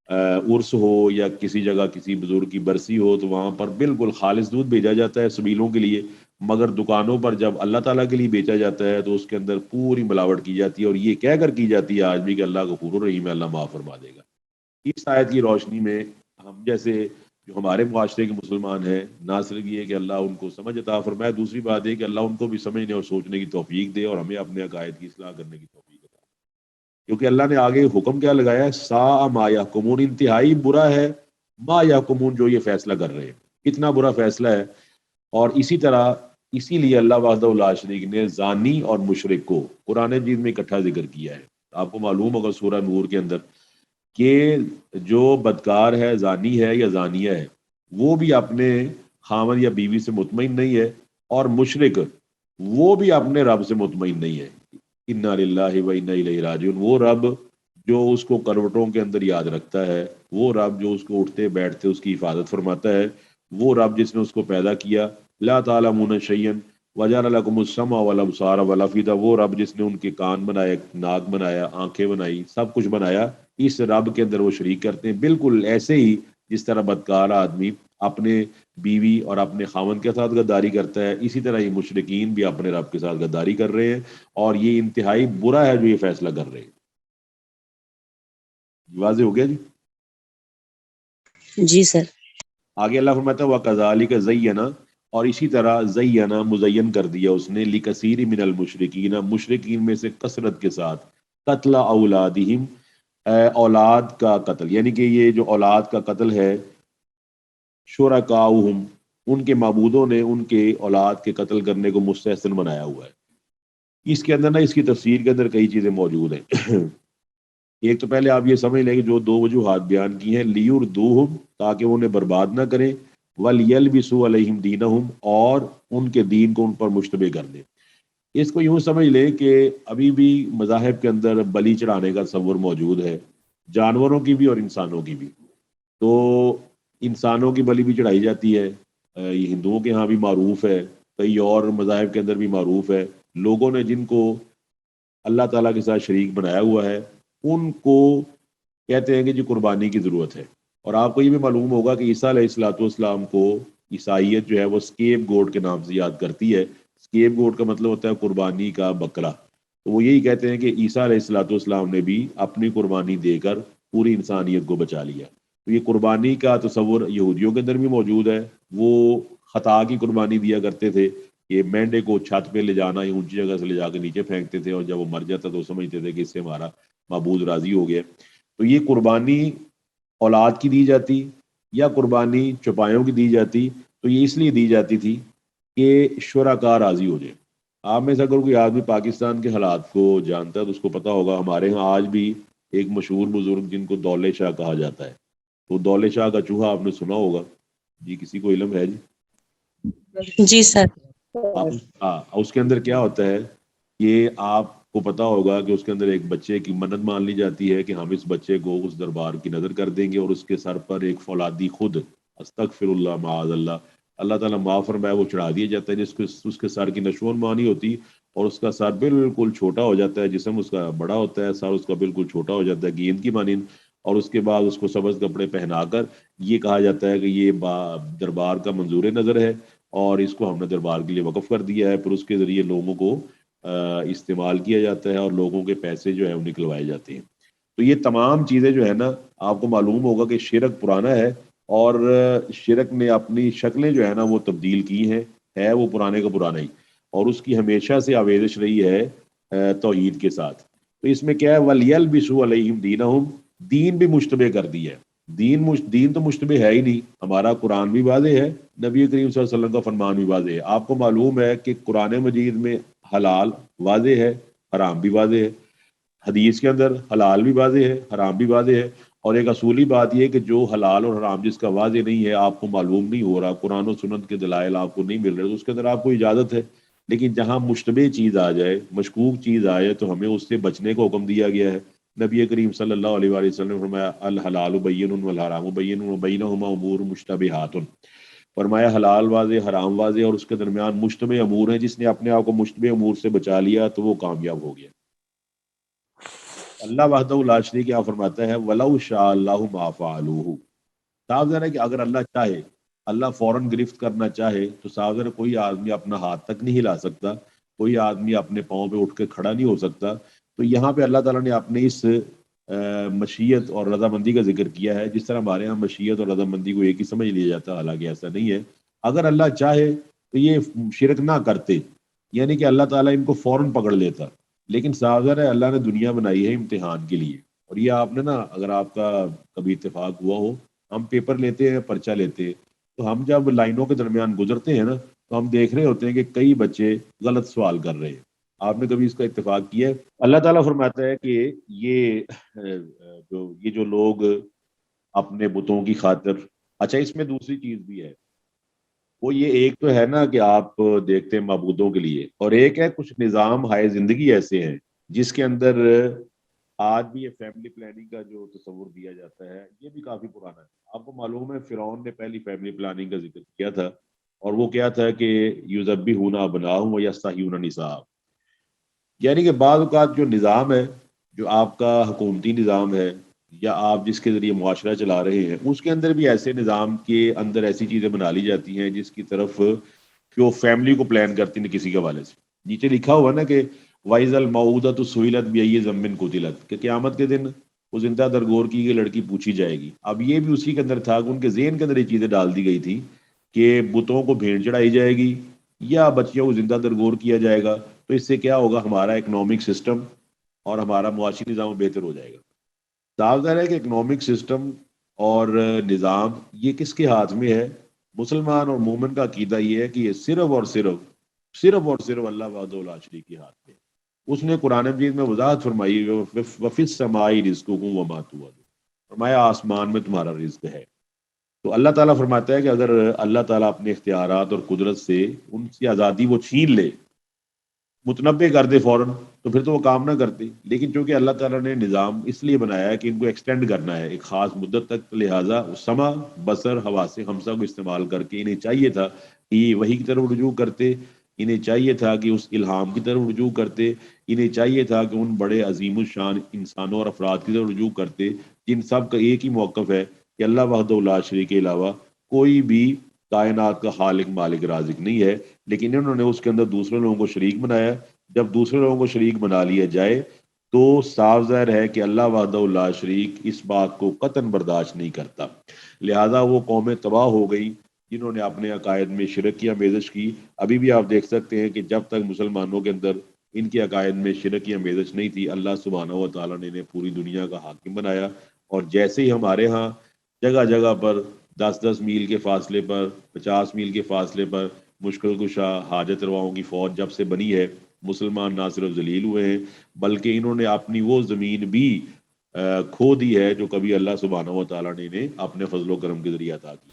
Speaker 1: عرس ہو یا کسی جگہ کسی بزرگ کی برسی ہو تو وہاں پر بالکل خالص دودھ بھیجا جاتا ہے سبیلوں کے لیے، مگر دکانوں پر جب اللہ تعالیٰ کے لیے بیچا جاتا ہے تو اس کے اندر پوری ملاوٹ کی جاتی ہے، اور یہ کہہ کر کی جاتی ہے آج بھی کہ اللہ غفور الرحیم ہے، اللہ معاف فرما دے گا۔ اس آیت کی روشنی میں ہم جیسے جو ہمارے معاشرے کے مسلمان ہیں، نہ صرف یہ کہ اللہ ان کو سمجھ عطا فرمائے، دوسری بات یہ کہ اللہ ان کو بھی سمجھنے اور سوچنے کی توفیق دے، اور ہمیں اپنے عقائد کی اصلاح کرنے کی توفیق عطا، کیونکہ اللہ نے آگے حکم کیا لگایا ہے، ساء ما یحکمون، انتہائی برا ہے ما یحکمون، جو یہ فیصلہ کر رہے ہیں، اتنا برا فیصلہ ہے۔ اور اسی طرح اسی لیے اللہ وحدہ لا شریک نے زانی اور مشرک کو قرآن مجید میں اکٹھا ذکر کیا ہے۔ آپ کو معلوم ہوگا سورہ نور کے اندر کہ جو بدکار ہے، زانی ہے یا زانیہ ہے، وہ بھی اپنے خاوند یا بیوی سے مطمئن نہیں ہے، اور مشرک وہ بھی اپنے رب سے مطمئن نہیں ہے۔ انا للہ و انا الیہ راجعون، وہ رب جو اس کو کروٹوں کے اندر یاد رکھتا ہے، وہ رب جو اس کو اٹھتے بیٹھتے اس کی حفاظت فرماتا ہے، وہ رب جس نے اس کو پیدا کیا، لا تعلمون شیئا وجعل لکم السمع والابصار والافئدہ، وہ رب جس نے ان کے کان بنائے، ناک بنایا، آنکھیں بنائی، سب کچھ بنایا، اس رب کے اندر وہ شریک کرتے ہیں۔ بالکل ایسے ہی جس طرح بدکار آدمی اپنے بیوی اور اپنے خاوند کے ساتھ غداری کرتا ہے، اسی طرح یہ مشرکین بھی اپنے رب کے ساتھ غداری کر رہے ہیں، اور یہ انتہائی برا ہے جو یہ فیصلہ کر رہے ہیں۔ واضح ہو گیا جی؟
Speaker 3: جی سر۔
Speaker 1: آگے اللہ فرماتا ہے وَكَذَلِكَ زَيَّنَا، اور اسی طرح زینا مزین کر دیا اس نے لکثیر من المشرکین، مشرکین میں سے کثرت کے ساتھ، قتل اولادہم، اولاد کا قتل، یعنی کہ یہ جو اولاد کا قتل ہے، شرکاؤہم، ان کے معبودوں نے ان کے اولاد کے قتل کرنے کو مستحسن بنایا ہوا ہے۔ اس کے اندر نا، اس کی تفسیر کے اندر کئی چیزیں موجود ہیں۔ ایک تو پہلے آپ یہ سمجھ لیں کہ جو دو وجوہات بیان کی ہیں، لیردوہم، تاکہ وہ انہیں برباد نہ کریں، وَلْيَلْبِسُوا عَلَيْهِمْ دِينَهُمْ، اور ان کے دین کو ان پر مشتبہ کر دیں۔ اس کو یوں سمجھ لیں کہ ابھی بھی مذاہب کے اندر بلی چڑھانے کا تصور موجود ہے، جانوروں کی بھی اور انسانوں کی بھی۔ تو انسانوں کی بلی بھی چڑھائی جاتی ہے، یہ ہندوؤں کے ہاں بھی معروف ہے، کئی اور مذاہب کے اندر بھی معروف ہے۔ لوگوں نے جن کو اللہ تعالیٰ کے ساتھ شریک بنایا ہوا ہے، ان کو کہتے ہیں کہ جی قربانی کی ضرورت ہے۔ اور آپ کو یہ بھی معلوم ہوگا کہ عیسیٰ علیہ الصلوۃ والسلام کو عیسائیت جو ہے وہ اسکیپ گوڈ کے نام سے یاد کرتی ہے۔ اسکیپ گوڈ کا مطلب ہوتا ہے قربانی کا بکرا۔ تو وہ یہی کہتے ہیں کہ عیسیٰ علیہ الصلوۃ والسلام نے بھی اپنی قربانی دے کر پوری انسانیت کو بچا لیا۔ تو یہ قربانی کا تصور یہودیوں کے اندر بھی موجود ہے، وہ خطا کی قربانی دیا کرتے تھے، کہ مینڈے کو چھت پہ لے جانا یا اونچی جگہ سے لے جا کے نیچے پھینکتے تھے، اور جب وہ مر جاتا تو سمجھتے تھے کہ اس سے ہمارا معبود راضی ہو گیا۔ تو یہ قربانی اولاد کی دی جاتی یا قربانی چوپایوں کی دی جاتی، تو یہ اس لیے دی جاتی تھی کہ شرکاء راضی ہو جائے۔ آپ میں سے اگر کوئی آدمی پاکستان کے حالات کو جانتا ہے تو اس کو پتا ہوگا، ہمارے ہاں آج بھی ایک مشہور بزرگ جن کو دولے شاہ کہا جاتا ہے، تو دولے شاہ کا چوہا آپ نے سنا ہوگا جی، کسی کو علم ہے جی؟
Speaker 3: جی سر۔
Speaker 1: اس کے اندر کیا ہوتا ہے، یہ آپ کو پتا ہوگا کہ اس کے اندر ایک بچے کی منت مان لی جاتی ہے کہ ہم اس بچے کو اس دربار کی نظر کر دیں گے، اور اس کے سر پر ایک فولادی خود، استغفر اللہ معاذ اللہ، اللہ تعالیٰ معاف فرمائے، وہ چڑھا دیا جاتا ہے، جس کو اس کے سر کی نشو مانی ہوتی، اور اس کا سر بالکل چھوٹا ہو جاتا ہے، جسم اس کا بڑا ہوتا ہے، سر اس کا بالکل چھوٹا ہو جاتا ہے گیند کی مانند، اور اس کے بعد اس کو سبز کپڑے پہنا کر یہ کہا جاتا ہے کہ یہ دربار کا منظور نظر ہے، اور اس کو ہم نے دربار کے لیے وقف کر دیا ہے، پھر اس کے ذریعے لوگوں کو استعمال کیا جاتا ہے، اور لوگوں کے پیسے جو ہے وہ نکلوائے جاتے ہیں۔ تو یہ تمام چیزیں جو ہے نا، آپ کو معلوم ہوگا کہ شرک پرانا ہے، اور شرک نے اپنی شکلیں جو ہے نا وہ تبدیل کی ہیں، ہے وہ پرانے کا پرانا ہی، اور اس کی ہمیشہ سے آویزش رہی ہے توحید کے ساتھ۔ تو اس میں کیا ہے، وَلْيَلْبِسُوا عَلَيْهِمْ دِينَهُمْ، دین بھی مشتبہ کر دی ہے۔ دین تو مشتبہ ہے ہی نہیں. ہمارا قرآن بھی واضح ہے، نبی کریم صلی اللہ علیہ وسلم کا فرمان بھی واضح ہے. آپ کو معلوم ہے کہ قرآن مجید میں حلال واضح ہے، حرام بھی واضح ہے. حدیث کے اندر حلال بھی واضح ہے، حرام بھی واضح ہے. اور ایک اصولی بات یہ ہے کہ جو حلال اور حرام جس کا واضح نہیں ہے، آپ کو معلوم نہیں ہو رہا، قرآن و سنت کے دلائل آپ کو نہیں مل رہے، تو اس کے اندر آپ کو اجازت ہے. لیکن جہاں مشتبہ چیز آ جائے، مشکوک چیز آئے، تو ہمیں اس سے بچنے کو حکم دیا گیا ہے. نبی کریم صلی اللہ علیہ وآلہ وسلم نے فرمایا الحلال بین والحرام بین وبینہما امور مشتبہات. فرمایا حلال واضح، حرام واضح، اور اس کے درمیان مشتبہ امور ہیں. جس نے اپنے آپ کو مشتبہ امور سے بچا لیا تو وہ کامیاب ہو گیا. اللہ وحدہ لا شریک کیا فرماتا ہے وَلَوْ شَاءَ اللَّهُ مَا فَعَلُوهُ. صاف ظاہر ہے کہ اگر اللہ چاہے، اللہ فوراً گرفت کرنا چاہے، تو صاف ظاہر ہے کوئی آدمی اپنا ہاتھ تک نہیں ہلا سکتا، کوئی آدمی اپنے پاؤں پہ اٹھ کے کھڑا نہیں ہو سکتا. تو یہاں پہ اللہ تعالیٰ نے اپنے اس مشیت اور رضامندی کا ذکر کیا ہے. جس طرح ہمارے یہاں مشیت اور رضامندی کو ایک ہی سمجھ لیا جاتا ہے، حالانکہ ایسا نہیں ہے. اگر اللہ چاہے تو یہ شرک نہ کرتے، یعنی کہ اللہ تعالیٰ ان کو فوراً پکڑ لیتا. لیکن صاف ظاہر ہے اللہ نے دنیا بنائی ہے امتحان کے لیے. اور یہ آپ نے نا، اگر آپ کا کبھی اتفاق ہوا ہو، ہم پیپر لیتے ہیں، پرچہ لیتے ہیں، تو ہم جب لائنوں کے درمیان گزرتے ہیں نا، تو ہم دیکھ رہے ہوتے ہیں کہ کئی بچے غلط سوال کر رہے ہیں. آپ نے کبھی اس کا اتفاق کیا ہے؟ اللہ تعالیٰ فرماتا ہے کہ یہ جو لوگ اپنے بتوں کی خاطر، اچھا اس میں دوسری چیز بھی ہے. وہ یہ ایک تو ہے نا کہ آپ دیکھتے ہیں معبودوں کے لیے، اور ایک ہے کچھ نظام ہائے زندگی ایسے ہیں جس کے اندر آج بھی یہ فیملی پلاننگ کا جو تصور دیا جاتا ہے، یہ بھی کافی پرانا ہے. آپ کو معلوم ہے فرعون نے پہلی فیملی پلاننگ کا ذکر کیا تھا، اور وہ کیا تھا کہ یذبحون ابناءہم ویستحیون نساءہم. یعنی کہ بعض اوقات جو نظام ہے، جو آپ کا حکومتی نظام ہے، یا آپ جس کے ذریعے معاشرہ چلا رہے ہیں، اس کے اندر بھی ایسے نظام کے اندر ایسی چیزیں بنا لی جاتی ہیں جس کی طرف کہ وہ فیملی کو پلان کرتی ہیں کسی کے حوالے سے. نیچے لکھا ہوا نا کہ وَإِذَا الْمَوْءُودَةُ سُئِلَتْ بِأَيِّ ذَنبٍ قُتِلَتْ، کہ قیامت کے دن وہ زندہ درگور کی یہ لڑکی پوچھی جائے گی. اب یہ بھی اسی کے اندر تھا کہ ان کے ذہن کے اندر یہ چیزیں ڈال دی گئی تھی کہ بتوں کو بھیڑ چڑھائی جائے گی یا بچیوں کو زندہ درگور کیا جائے گا. تو اس سے کیا ہوگا، ہمارا اکنامک سسٹم اور ہمارا معاشی نظام بہتر ہو جائے گا. صاف ظاہر ہے کہ اکنامک سسٹم اور نظام یہ کس کے ہاتھ میں ہے؟ مسلمان اور مومن کا عقیدہ یہ ہے کہ یہ صرف اللہ وحدہ لا شریک کے ہاتھ میں. اس نے قرآن مجید میں وضاحت فرمائی وَفِي السَّمَاءِ رِزْقُكُمْ وَمَا تُوعَدُونَ، فرمایا آسمان میں تمہارا رزق ہے. تو اللہ تعالیٰ فرماتا ہے کہ اگر اللہ تعالیٰ اپنے اختیارات اور قدرت سے ان کی آزادی وہ چھین لے، متنبع کر دے فوراً، تو پھر تو وہ کام نہ کرتے. لیکن چونکہ اللہ تعالیٰ نے نظام اس لیے بنایا ہے کہ ان کو ایکسٹینڈ کرنا ہے ایک خاص مدت تک، لہٰذا سما بصر حواس خمسہ کو استعمال کر کے انہیں چاہیے تھا کہ یہ وحی کی طرف رجوع کرتے، انہیں چاہیے تھا کہ اس الہام کی طرف رجوع کرتے، انہیں چاہیے تھا کہ ان بڑے عظیم الشان انسانوں اور افراد کی طرف رجوع کرتے جن سب کا ایک ہی موقف ہے کہ اللہ وحدہ لا شریک کے علاوہ کوئی بھی کائنات کا خالق مالک رازق نہیں ہے. لیکن انہوں نے اس کے اندر دوسرے لوگوں کو شریک بنایا. جب دوسرے لوگوں کو شریک بنا لیا جائے تو صاف ظاہر ہے کہ اللہ وحدہ لا شریک اس بات کو قطعاً برداشت نہیں کرتا. لہذا وہ قومیں تباہ ہو گئی جنہوں نے اپنے عقائد میں شرک کی آمیزش کی. ابھی بھی آپ دیکھ سکتے ہیں کہ جب تک مسلمانوں کے اندر ان کے عقائد میں شرک کی آمیزش نہیں تھی، اللہ سبحانہ و تعالیٰ نے انہیں پوری دنیا کا حاکم بنایا. اور جیسے ہی ہمارے ہاں جگہ جگہ پر 10-10 میل کے فاصلے پر، 50 میل کے فاصلے پر مشکل کشا حاجت رواؤں کی فوج جب سے بنی ہے، مسلمان نہ صرف ذلیل ہوئے ہیں بلکہ انہوں نے اپنی وہ زمین بھی کھو دی ہے جو کبھی اللہ سبحانہ و تعالیٰ نے انہیں اپنے فضل و کرم کے ذریعے عطا کی.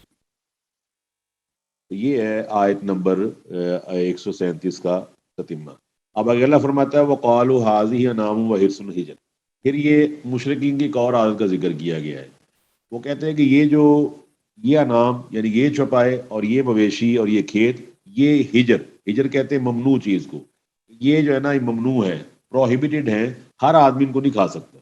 Speaker 1: یہ ہے آیت نمبر 137 کا تتمہ. اب اگر اللہ فرماتا ہے وَقَالُوا هَٰذِهِ أَنْعَامٌ وَحِرْثٌ حِجْرٌ، پھر یہ مشرکین کی ایک اور عادت کا ذکر کیا گیا ہے. وہ کہتے ہیں کہ یہ انعام یعنی یہ چوپائے اور یہ مویشی اور یہ کھیت، یہ ہجر کہتے ہیں ممنوع چیز کو. یہ جو ہے نا یہ ممنوع ہے، پروہیبٹڈ ہے، ہر آدمی ان کو نہیں کھا سکتا.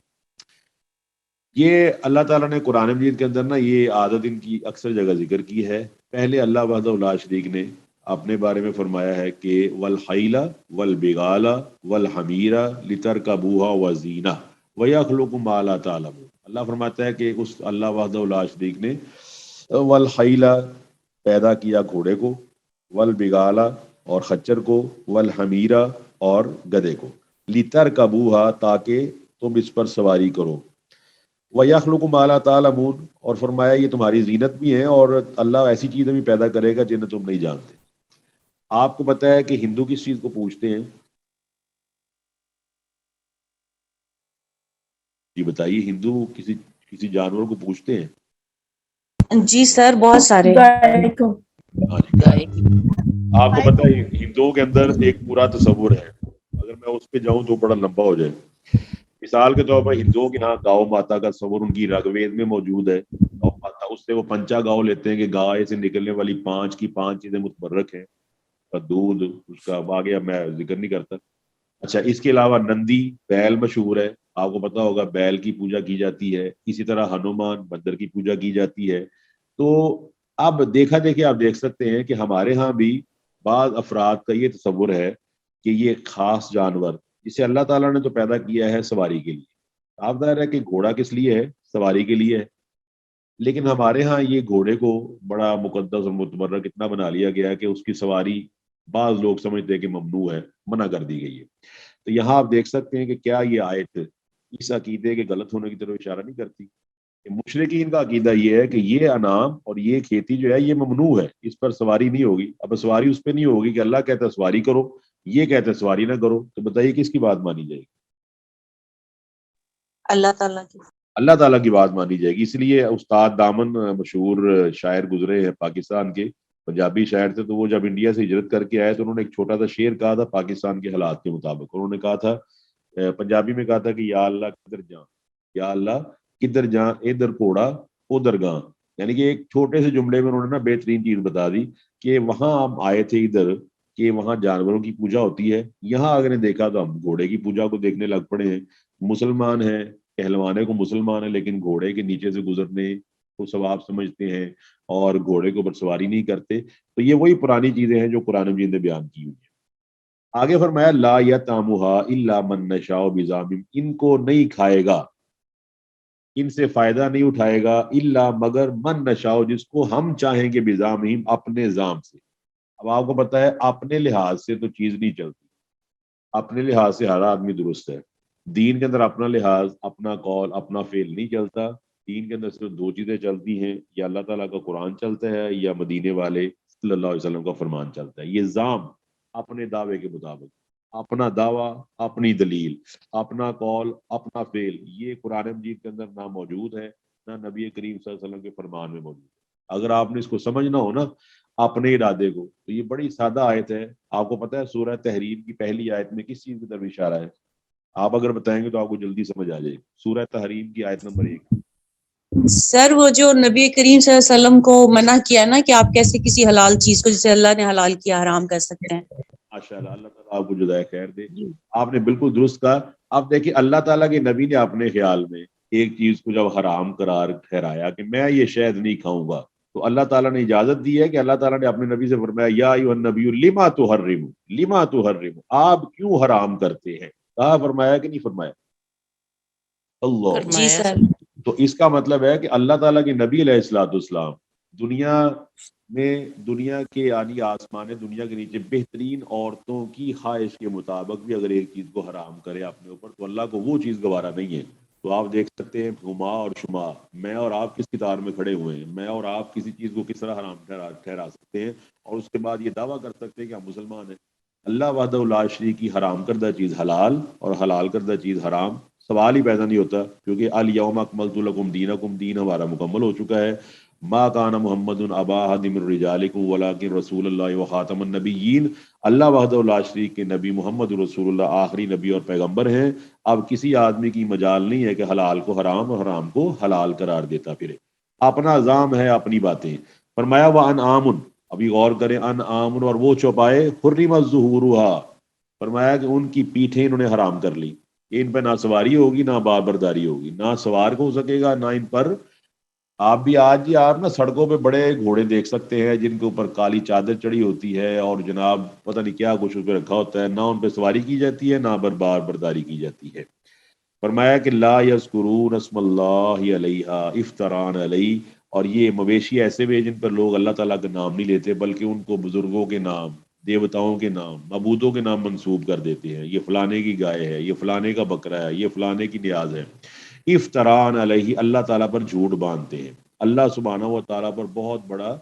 Speaker 1: یہ اللہ تعالیٰ نے قرآن مجید کے اندر نا یہ عادت ان کی اکثر جگہ ذکر کی ہے. پہلے اللہ وحدہ لا شریک نے اپنے بارے میں فرمایا ہے کہ والخیل والبغال والحمیر لترکبوها وزینہ ویخلق ما لا تعلمون. اللہ فرماتا ہے کہ اس اللہ وحدہ لا شریک نے والخیل پیدا کیا گھوڑے کو، والبغال اور خچر کو، والحمیر اور گدھے کو، لترکبوها تاکہ تم اس پر سواری کرو. وَيَخْلُقُ مَا لَا تَعْلَمُونَ، اور فرمایا یہ تمہاری زینت بھی ہیں اور اللہ ایسی چیزیں بھی پیدا کرے گا جنہیں تم نہیں جانتے۔ آپ کو پتہ ہے کہ ہندو کس چیز کو پوچھتے ہیں؟ جی بتائیے، ہندو کسی جانور کو پوچھتے ہیں؟
Speaker 3: جی سر، بہت سارے۔
Speaker 1: ہاں جی، آپ کو پتہ ہے ہندوؤں کے اندر ایک پورا تصور ہے، اگر میں اس پہ جاؤں تو بڑا لمبا ہو جائے۔ مثال کے طور پر ہندوؤں کے یہاں گاؤ ماتا کا تصور ان کی رگ وید میں موجود ہے۔ گاؤ ماتا، اس سے وہ پنچا گاؤ لیتے ہیں کہ گائے سے نکلنے والی 5 کی 5 چیزیں متبرک ہیں، اس کا دودھ، اس کا آگے میں ذکر نہیں کرتا۔ اچھا، اس کے علاوہ نندی بیل مشہور ہے، آپ کو پتا ہوگا بیل کی پوجا کی جاتی ہے۔ اسی طرح ہنومان بندر کی پوجا کی جاتی ہے۔ تو اب دیکھا دیکھے آپ دیکھ سکتے ہیں کہ ہمارے ہاں بھی بعض افراد کا یہ تصور ہے کہ یہ خاص جانور جسے اللہ تعالیٰ نے تو پیدا کیا ہے سواری کے لیے، آپ ظاہر ہے کہ گھوڑا کس لیے ہے؟ سواری کے لیے ہے، لیکن ہمارے ہاں یہ گھوڑے کو بڑا مقدس اور متبرک اتنا بنا لیا گیا ہے کہ اس کی سواری بعض لوگ سمجھتے ہیں کہ ممنوع ہے، منع کر دی گئی ہے۔ تو یہاں آپ دیکھ سکتے ہیں کہ کیا یہ آیت اس عقیدے کے غلط ہونے کی طرف اشارہ نہیں کرتی؟ کہ مشرکین کا عقیدہ یہ ہے کہ یہ انعام اور یہ کھیتی جو ہے یہ ممنوع ہے، اس پر سواری نہیں ہوگی۔ اب سواری اس پہ نہیں ہوگی کہ اللہ کہتا ہے سواری کرو، یہ کہتا ہے سواری نہ کرو، تو بتائیے کس کی بات مانی جائے گی؟
Speaker 3: اللہ تعالیٰ کی۔
Speaker 1: اللہ تعالیٰ کی بات مانی جائے گی۔ اس لیے استاد دامن مشہور شاعر گزرے ہیں پاکستان کے، پنجابی شاعر تھے، تو وہ جب انڈیا سے ہجرت کر کے آئے تو انہوں نے ایک چھوٹا سا شعر کہا تھا پاکستان کے حالات کے مطابق۔ انہوں نے کہا تھا، پنجابی میں کہا تھا کہ یا اللہ کدھر جاں، یا اللہ کدھر جاں، ادھر گھوڑا ادھر گاں۔ یعنی کہ ایک چھوٹے سے جملے میں انہوں نے نا بہترین چیز بتا دی کہ وہاں ہم آئے تھے ادھر کہ وہاں جانوروں کی پوجا ہوتی ہے، یہاں اگر نے دیکھا تو ہم گھوڑے کی پوجا کو دیکھنے لگ پڑے ہیں۔ مسلمان ہیں، کہلوانے کو مسلمان ہے، لیکن گھوڑے کے نیچے سے گزرنے کو ثواب سمجھتے ہیں اور گھوڑے کے اوپر سواری نہیں کرتے۔ تو یہ وہی پرانی چیزیں ہیں جو قرآن مجید نے بیان کی ہوئی ہیں۔ آگے فرمایا لا یطعمھا الا من نشاء بزعمہم، ان کو نہیں کھائے گا، ان سے فائدہ نہیں اٹھائے گا، الا مگر من نشاء، جس کو ہم چاہیں گے، بزعمہم اپنے زعم سے۔ اب آپ کو پتا ہے اپنے لحاظ سے تو چیز نہیں چلتی، اپنے لحاظ سے ہر آدمی درست ہے۔ دین کے اندر اپنا لحاظ، اپنا قول، اپنا فعل نہیں چلتا۔ دین کے اندر صرف 2 چیزیں چلتی ہیں، یا اللہ تعالیٰ کا قرآن چلتا ہے یا مدینے والے صلی اللہ علیہ وسلم کا فرمان چلتا ہے۔ یہ زام اپنے دعوے کے مطابق، اپنا دعویٰ، اپنی دلیل، اپنا قول، اپنا فعل، یہ قرآن مجید کے اندر نہ موجود ہے، نہ نبی کریم صلی اللہ علیہ وسلم کے فرمان میں موجود ہے۔ اگر آپ نے اس کو سمجھنا ہو نا اپنے ارادے کو، تو یہ بڑی سادہ آیت ہے۔ آپ کو پتہ ہے سورہ تحریم کی پہلی آیت میں کس چیز کی طرف اشارہ ہے؟ آپ اگر بتائیں گے تو آپ کو جلدی سمجھ آ جائے گی۔ سورہ تحریم کی آیت نمبر 1۔
Speaker 3: سر وہ جو نبی کریم صلی اللہ علیہ وسلم کو منع کیا نا کہ آپ کیسے کسی حلال چیز کو جسے اللہ نے حلال کیا حرام کر سکتے ہیں۔
Speaker 1: ماشاء اللہ، اللہ تعالیٰ آپ کو جزائے خیر دے۔ آپ نے بالکل درست کہا۔ اب دیکھیں اللہ تعالیٰ کے نبی نے اپنے خیال میں ایک چیز کو جب حرام قرار ٹھہرایا کہ میں یہ شہد نہیں کھاؤں گا، تو اللہ تعالیٰ نے اجازت دی ہے کہ اللہ تعالیٰ نے اپنے نبی سے فرمایا یا ایھا النبی لما تحرم، لما تحرم، آپ کیوں حرام کرتے ہیں؟ کہا، فرمایا کہ نہیں فرمایا؟ اللہ۔
Speaker 3: جی سر۔
Speaker 1: تو اس کا مطلب ہے کہ اللہ تعالیٰ کے نبی علیہ الصلوۃ والسلام دنیا میں، دنیا کے یعنی آسمان دنیا کے نیچے بہترین عورتوں کی خواہش کے مطابق بھی اگر ایک چیز کو حرام کرے اپنے اوپر، تو اللہ کو وہ چیز گوارا نہیں ہے۔ تو آپ دیکھ سکتے ہیں ہما اور شما، میں اور آپ کس کتار میں کھڑے ہوئے ہیں، میں اور آپ کسی چیز کو کس طرح حرام ٹھہرا سکتے ہیں اور اس کے بعد یہ دعویٰ کر سکتے ہیں کہ ہم مسلمان ہیں۔ اللہ وحدہ لا شریک کی حرام کردہ چیز حلال اور حلال کردہ چیز حرام، سوال ہی پیدا نہیں ہوتا، کیونکہ الیوم اکملت لکم دینکم، دین ہمارا مکمل ہو چکا ہے۔ ما کان محمد ابا احد من رجالکم ولکن رسول اللہ وخاتم النبیین، اللہ وحدہ لا شریک کے نبی محمد رسول اللہ آخری نبی اور پیغمبر ہیں۔ اب کسی آدمی کی مجال نہیں ہے کہ حلال کو حرام اور حرام کو حلال قرار دیتا پھرے، اپنا عزام ہے، اپنی باتیں۔ فرمایا وانعام، ابھی غور کریں، انعام اور وہ چوپائے حرمت ظہورها، فرمایا کہ ان کی پیٹھیں انہوں نے حرام کر لی، ان پہ نہ سواری ہوگی، نہ باربرداری ہوگی، نہ سوار ہو سکے گا، نہ ان پر۔ آپ بھی آج ہی آپ نا سڑکوں پہ بڑے گھوڑے دیکھ سکتے ہیں جن کے اوپر کالی چادر چڑھی ہوتی ہے اور جناب پتہ نہیں کیا کچھ اس پہ رکھا ہوتا ہے، نہ ان پہ سواری کی جاتی ہے، نہ باربرداری کی جاتی ہے۔ فرمایا کہ لا یذکرون اسم اللہ علیہا افتران علیہ، اور یہ مویشی ایسے بھی جن پر لوگ اللہ تعالیٰ کا نام نہیں لیتے بلکہ ان کو بزرگوں کے نام، دیوتاؤں کے نام، معبودوں کے نام منسوب کر دیتے ہیں، یہ فلانے کی گائے ہے، یہ فلانے کا بکرا ہے، یہ فلانے کی نیاز ہے۔ افتران علیہ، اللہ تعالیٰ پر جھوٹ باندھتے ہیں، اللہ سبحانہ و تعالیٰ پر بہت بڑا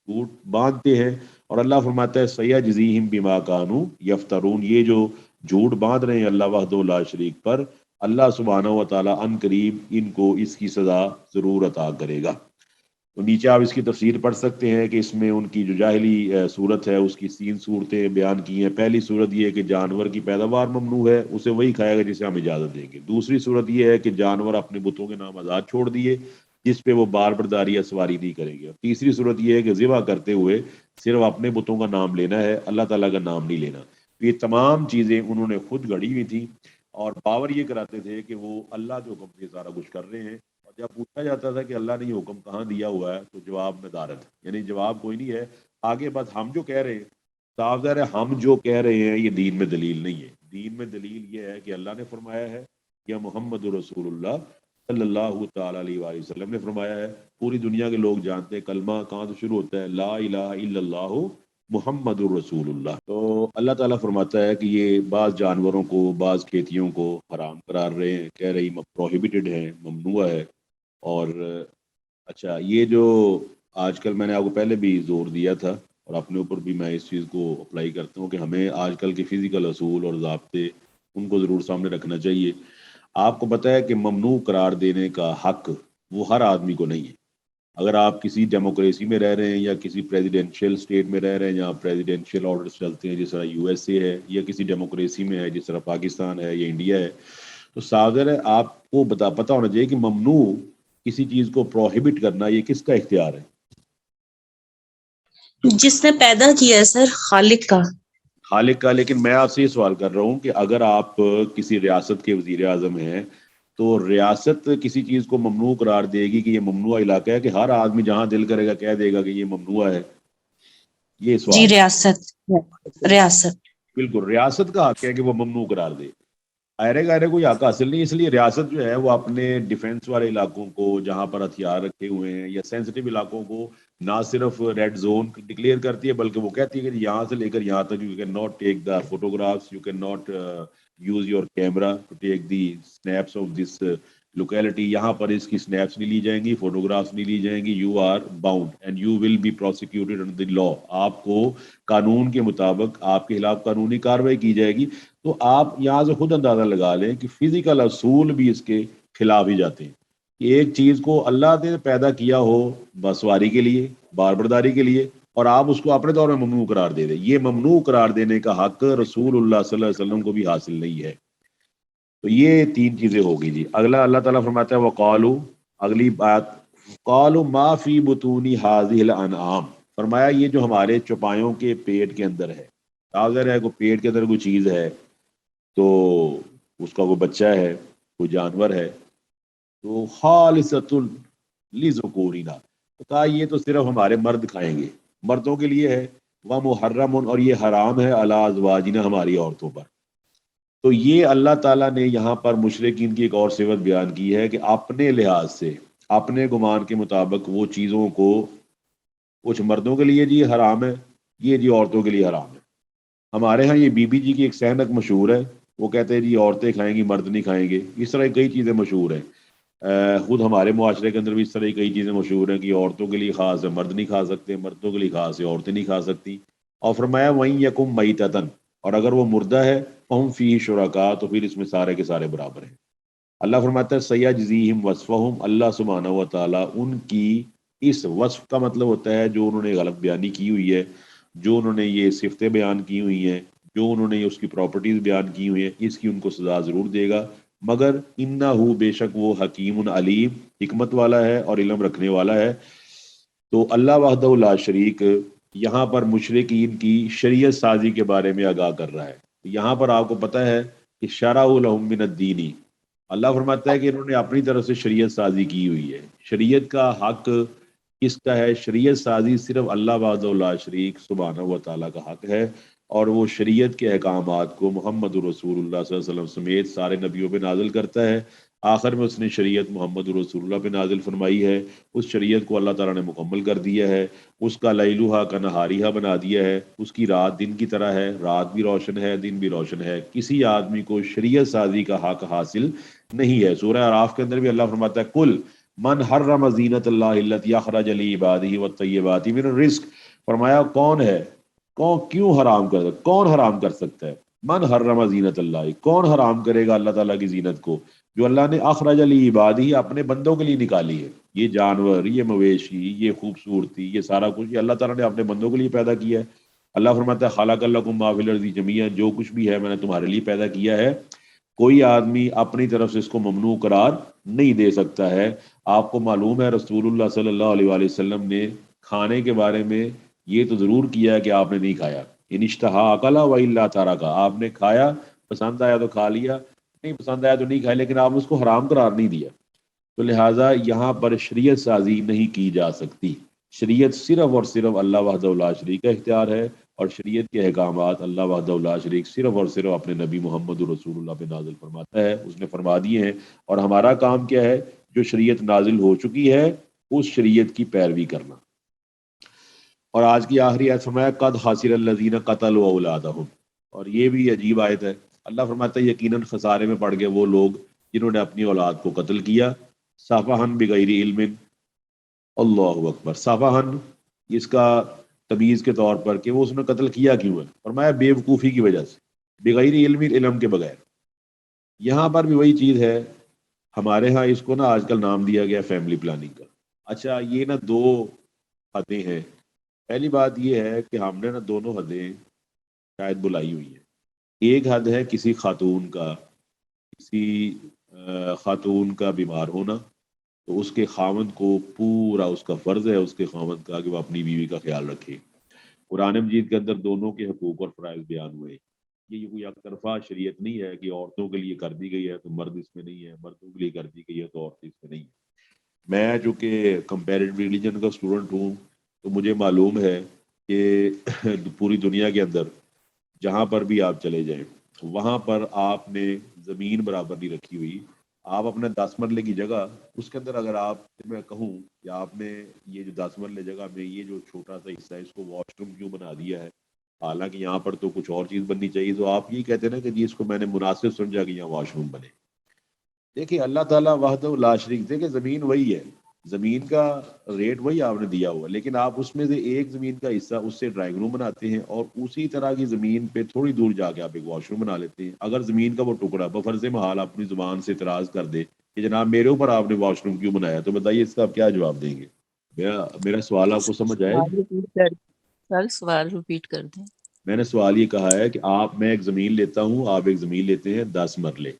Speaker 1: جھوٹ باندھتے ہیں. اور اللہ فرماتا ہے سیجزیہم بما کانوا یفترون، یہ جو جھوٹ باندھ رہے ہیں اللہ وحدہ لا شریک پر، اللہ سبحانہ و تعالیٰ ان قریب ان کو اس کی سزا ضرور عطا کرے گا. تو نیچے آپ اس کی تفسیر پڑھ سکتے ہیں کہ اس میں ان کی جو جاہلی صورت ہے اس کی 3 صورتیں بیان کی ہیں. پہلی صورت یہ ہے کہ جانور کی پیداوار ممنوع ہے، اسے وہی کھائے گا جسے ہم اجازت دیں گے. دوسری صورت یہ ہے کہ جانور اپنے بتوں کے نام آزاد چھوڑ دیے جس پہ وہ بار برداری یا سواری نہیں کریں گے. اور تیسری صورت یہ ہے کہ ذبح کرتے ہوئے صرف اپنے بتوں کا نام لینا ہے، اللہ تعالیٰ کا نام نہیں لینا. تو یہ تمام چیزیں انہوں نے خود گھڑی ہوئی تھیں اور باور یہ کراتے تھے کہ وہ اللہ کے حکم سے سارا کچھ کر رہے ہیں. اور جب پوچھا جاتا تھا کہ اللہ نے یہ حکم کہاں دیا ہوا ہے تو جواب ندارت، یعنی جواب کوئی نہیں ہے. آگے بس ہم جو کہہ رہے ہیں، صاف ظاہر ہے ہم جو کہہ رہے ہیں یہ دین میں دلیل نہیں ہے. دین میں دلیل یہ ہے کہ اللہ نے فرمایا ہے یا محمد رسول اللہ صلی اللہ تعالیٰ علیہ وآلہ وسلم نے فرمایا ہے. پوری دنیا کے لوگ جانتے ہیں کلمہ کہاں سے شروع ہوتا ہے، لا الہ الا اللہ محمد الرسول اللہ. تو اللہ تعالیٰ فرماتا ہے کہ یہ بعض جانوروں کو، بعض کھیتیوں کو حرام قرار رہے ہیں، کہہ رہی پروہیبٹڈ ہے، ممنوع ہے. اور اچھا یہ جو آج کل میں نے آپ کو پہلے بھی زور دیا تھا اور اپنے اوپر بھی میں اس چیز کو اپلائی کرتا ہوں کہ ہمیں آج کل کے فزیکل اصول اور ضابطے ان کو ضرور سامنے رکھنا چاہیے. آپ کو پتہ ہے کہ ممنوع قرار دینے کا حق وہ ہر آدمی کو نہیں ہے. اگر آپ کسی ڈیموکریسی میں رہ رہے ہیں یا کسی پریزیڈینشیل اسٹیٹ میں رہ رہے ہیں جہاں پریزیڈینشیل آرڈرز چلتے ہیں جس طرح یو ایس اے ہے، یا کسی ڈیموکریسی میں ہے جس طرح پاکستان ہے یا انڈیا ہے، تو صادر ہے آپ کو پتہ ہونا چاہیے کہ ممنوع کسی چیز کو پروہیبٹ کرنا یہ کس کا اختیار ہے؟
Speaker 3: جس نے پیدا کیا ہے سر، خالق کا.
Speaker 1: خالق کا. لیکن میں آپ سے یہ سوال کر رہا ہوں کہ اگر آپ کسی ریاست کے وزیر اعظم ہیں تو ریاست کسی چیز کو ممنوع قرار دے گی کہ یہ ممنوع علاقہ ہے، کہ ہر آدمی جہاں دل کرے گا کہہ دے گا کہ یہ ممنوع ہے؟ یہ سوال.
Speaker 3: جی ریاست
Speaker 1: بالکل ریاست کا حق ہے کہ وہ ممنوع قرار دے. گائرے کوئی حق حاصل نہیں. اس لیے ریاست جو ہے وہ اپنے ڈیفنس والے علاقوں کو جہاں پر ہتھیار رکھے ہوئے ہیں یا سینسٹیو علاقوں کو نہ صرف ریڈ زون ڈکلیئر کرتی ہے بلکہ وہ کہتی ہے کہ یہاں سے لے کر یہاں تک you can not take the photographs, you can not use your camera to take the snaps of this locality. یہاں پر اس کی اسنیپس نہیں لی جائیں گی، فوٹوگرافس نہیں لی جائیں گی. You are bound and you will be prosecuted under the law. آپ کو قانون کے مطابق آپ کے خلاف قانونی کارروائی کی جائے گی. تو آپ یہاں سے خود اندازہ لگا لیں کہ فزیکل اصول بھی اس کے خلاف ہی جاتے ہیں. کہ ایک چیز کو اللہ نے پیدا کیا ہو بسواری کے لیے، بار برداری کے لیے، اور آپ اس کو اپنے طور میں ممنوع قرار دے دیں. یہ ممنوع قرار دینے کا حق رسول اللہ صلی اللہ علیہ وسلم کو بھی حاصل نہیں ہے. تو یہ 3 چیزیں ہوگی جی. اگلا اللہ تعالیٰ فرماتا ہے وقالو، اگلی بات، قالوا ما فی بطون هذه الانعام، فرمایا یہ جو ہمارے چوپایوں کے پیٹ کے اندر ہے. ظاہر ہے کوئی پیٹ کے اندر کوئی چیز ہے تو اس کا کوئی بچہ ہے، کوئی جانور ہے، تو خالصۃ لذکورنا، تو کہا یہ تو صرف ہمارے مرد کھائیں گے، مردوں کے لیے ہے. ومحرم، اور یہ حرام ہے علی ازواجنا، ہماری عورتوں پر. تو یہ اللہ تعالیٰ نے یہاں پر مشرکین کی ایک اور صفت بیان کی ہے کہ اپنے لحاظ سے، اپنے گمان کے مطابق وہ چیزوں کو کچھ مردوں کے لیے جی حرام ہے، یہ جی عورتوں کے لیے حرام ہے. ہمارے ہاں یہ بی بی جی کی ایک سینک مشہور ہے، وہ کہتے ہیں جی عورتیں کھائیں گی مرد نہیں کھائیں گے. اس طرح کئی چیزیں مشہور ہیں. خود ہمارے معاشرے کے اندر بھی اس طرح کئی چیزیں مشہور ہیں کہ عورتوں کے لیے خاص ہے مرد نہیں کھا سکتے، مردوں کے لیے خاص ہے عورتیں نہیں کھا سکتی. اور فرمایا وَإِن يَكُن مَيْتَةً، اور اگر وہ مردہ ہے فَهُمْ فِيهِ شُرَكَاء، تو پھر اس میں سارے کے سارے برابر ہیں. اللہ فرماتا ہے سَيَجْزِيهِمْ وَصْفَهُمْ، اللہ سبحانہ و تعالیٰ ان کی اس وصف کا مطلب ہوتا ہے جو انہوں نے غلط بیانی کی ہوئی ہے، جو انہوں نے یہ صفتیں بیان کی ہوئی ہیں، جو انہوں نے اس کی پراپرٹیز بیان کی ہوئی ہیں، اس کی ان کو سزا ضرور دے گا. مگر انہو، بے شک وہ حکیم علیم، حکمت والا ہے اور علم رکھنے والا ہے. تو اللہ وحدہ لا شریک یہاں پر مشرکین کی شریعت سازی کے بارے میں آگاہ کر رہا ہے. یہاں پر آپ کو پتہ ہے کہ شرع لہم من الدین، اللہ فرماتا ہے کہ انہوں نے اپنی طرف سے شریعت سازی کی ہوئی ہے. شریعت کا حق کس کا ہے؟ شریعت سازی صرف اللہ وحدہ لا شریک سبحانہ و تعالیٰ کا حق ہے، اور وہ شریعت کے احکامات کو محمد رسول اللہ صلی اللہ علیہ وسلم سمیت سارے نبیوں پہ نازل کرتا ہے. آخر میں اس نے شریعت محمد رسول اللہ پہ نازل فرمائی ہے، اس شریعت کو اللہ تعالیٰ نے مکمل کر دیا ہے، اس کا لیلوہا کا نہاریہا بنا دیا ہے، اس کی رات دن کی طرح ہے، رات بھی روشن ہے دن بھی روشن ہے، کسی آدمی کو شریعت سازی کا حق حاصل نہیں ہے۔ سورہ اعراف کے اندر بھی اللہ فرماتا ہے کل من حرم زینت اللہ التی اخرج لعبادہ والطیبات من الرزق، فرمایا کون ہے، کیوں حرام کون حرام کر سکتا ہے؟ من حرم زینت اللہ، کون حرام کرے گا اللہ تعالیٰ کی زینت کو جو اللہ نے اخرج لعبادہ اپنے بندوں کے لیے نکالی ہے۔ یہ جانور، یہ مویشی، یہ خوبصورتی، یہ سارا کچھ یہ اللہ تعالیٰ نے اپنے بندوں کے لیے پیدا کیا ہے۔ اللہ فرماتا ہے خلق لکم ما فی الارض جمیعا، جو کچھ بھی ہے میں نے تمہارے لیے پیدا کیا ہے، کوئی آدمی اپنی طرف سے اس کو ممنوع قرار نہیں دے سکتا ہے۔ آپ کو معلوم ہے رسول اللہ صلی اللہ علیہ وآلہ وسلم نے کھانے کے بارے میں یہ تو ضرور کیا ہے کہ آپ نے نہیں کھایا، ان اشتہا اکلا و الا ترکا، آپ نے کھایا، پسند آیا تو کھا لیا، نہیں پسند آیا تو نہیں کھایا، لیکن آپ نے اس کو حرام قرار نہیں دیا۔ تو لہٰذا یہاں پر شریعت سازی نہیں کی جا سکتی، شریعت صرف اور صرف اللہ وحدہ لا شریک کا اختیار ہے، اور شریعت کے احکامات اللہ وحدہ لا شریک صرف اور صرف اپنے نبی محمد رسول اللہ پہ نازل فرماتا ہے، اس نے فرما دیے ہیں، اور ہمارا کام کیا ہے؟ جو شریعت نازل ہو چکی ہے اس شریعت کی پیروی کرنا۔ اور آج کی آخری آیت فرمایا قد خسر الذین قتلوا اولادہم، اور یہ بھی عجیب آیت ہے۔ اللہ فرماتا ہے یقیناً خسارے میں پڑ گئے وہ لوگ جنہوں نے اپنی اولاد کو قتل کیا، سفہن بغیر علم، اللہ اکبر، سفہن اس کا تمیز کے طور پر کہ وہ اس نے قتل کیا کیوں ہے، فرمایا بے وقوفی کی وجہ سے، بغیر علم، علم کے بغیر۔ یہاں پر بھی وہی چیز ہے، ہمارے ہاں اس کو نا آج کل نام دیا گیا فیملی پلاننگ کا۔ اچھا یہ نا دو حدیں ہیں، پہلی بات یہ ہے کہ ہم نے نا دونوں حدیں شاید بلائی ہوئی ہیں۔ ایک حد ہے کسی خاتون کا بیمار ہونا، تو اس کے خاوند کو پورا اس کا فرض ہے اس کے خاوند کا کہ وہ اپنی بیوی کا خیال رکھے۔ قرآن مجید کے اندر دونوں کے حقوق اور فرائض بیان ہوئے۔ یہ کوئی یک طرفہ شریعت نہیں ہے کہ عورتوں کے لیے کر دی گئی ہے تو مرد اس میں نہیں ہے، مردوں کے لیے کر دی گئی ہے تو عورتیں اس میں نہیں ہے۔ میں چونکہ کمپیریٹو ریلیجن کا اسٹوڈنٹ ہوں تو مجھے معلوم ہے کہ پوری دنیا کے اندر جہاں پر بھی آپ چلے جائیں وہاں پر آپ نے زمین برابر نہیں رکھی ہوئی۔ آپ اپنے 10 مرلے کی جگہ، اس کے اندر اگر آپ میں کہوں کہ آپ نے یہ جو 10 مرلے جگہ میں یہ جو چھوٹا سا حصہ ہے اس کو واش روم کیوں بنا دیا ہے، حالانکہ یہاں پر تو کچھ اور چیز بننی چاہیے، تو آپ یہ کہتے ہیں نا کہ جی اس کو میں نے مناسب سمجھا کہ یہاں واش روم بنے۔ دیکھیں اللہ تعالیٰ وحدہ لا شریک، دیکھیں زمین وہی ہے، زمین کا ریٹ وہی آپ نے دیا ہوا، لیکن آپ اس میں سے ایک زمین کا حصہ اس سے ڈرائنگ روم بناتے ہیں، اور اسی طرح کی زمین پہ تھوڑی دور جا کے آپ ایک واش روم بنا لیتے ہیں۔ اگر زمین کا وہ ٹکڑا بفرض محال اپنی زبان سے اعتراض کر دے کہ جناب میرے اوپر آپ نے واش روم کیوں بنایا، تو بتائیے اس کا آپ کیا جواب دیں گے؟ میرا سوال آپ کو سمجھ آئے؟
Speaker 4: سوال ریپیٹ کر دیں۔
Speaker 1: میں نے سوال یہ کہا ہے کہ میں ایک زمین لیتا ہوں، آپ ایک زمین لیتے ہیں 10 مرلے،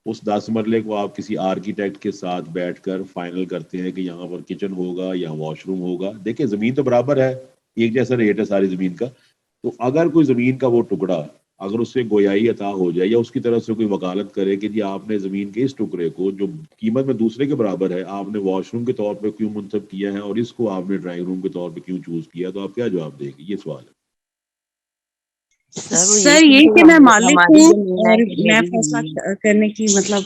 Speaker 1: اس 10 مرلے کو آپ کسی آرکیٹیکٹ کے ساتھ بیٹھ کر فائنل کرتے ہیں کہ یہاں پر کچن ہوگا، یہاں واش روم ہوگا۔ دیکھیں زمین تو برابر ہے، ایک جیسا ریٹ ہے ساری زمین کا، تو اگر کوئی زمین کا وہ ٹکڑا اگر اس سے گویائی عطا ہو جائے یا اس کی طرف سے کوئی وکالت کرے کہ جی آپ نے زمین کے اس ٹکڑے کو جو قیمت میں دوسرے کے برابر ہے آپ نے واش روم کے طور پہ کیوں منتخب کیا ہے اور اس کو آپ نے ڈرائنگ روم کے طور پہ کیوں چوز کیا، تو آپ کیا جواب دیں گے؟ یہ سوال ہے۔
Speaker 3: سر یہ کہ میں مالک ہوں اور میں فیصلہ کرنے کی مطلب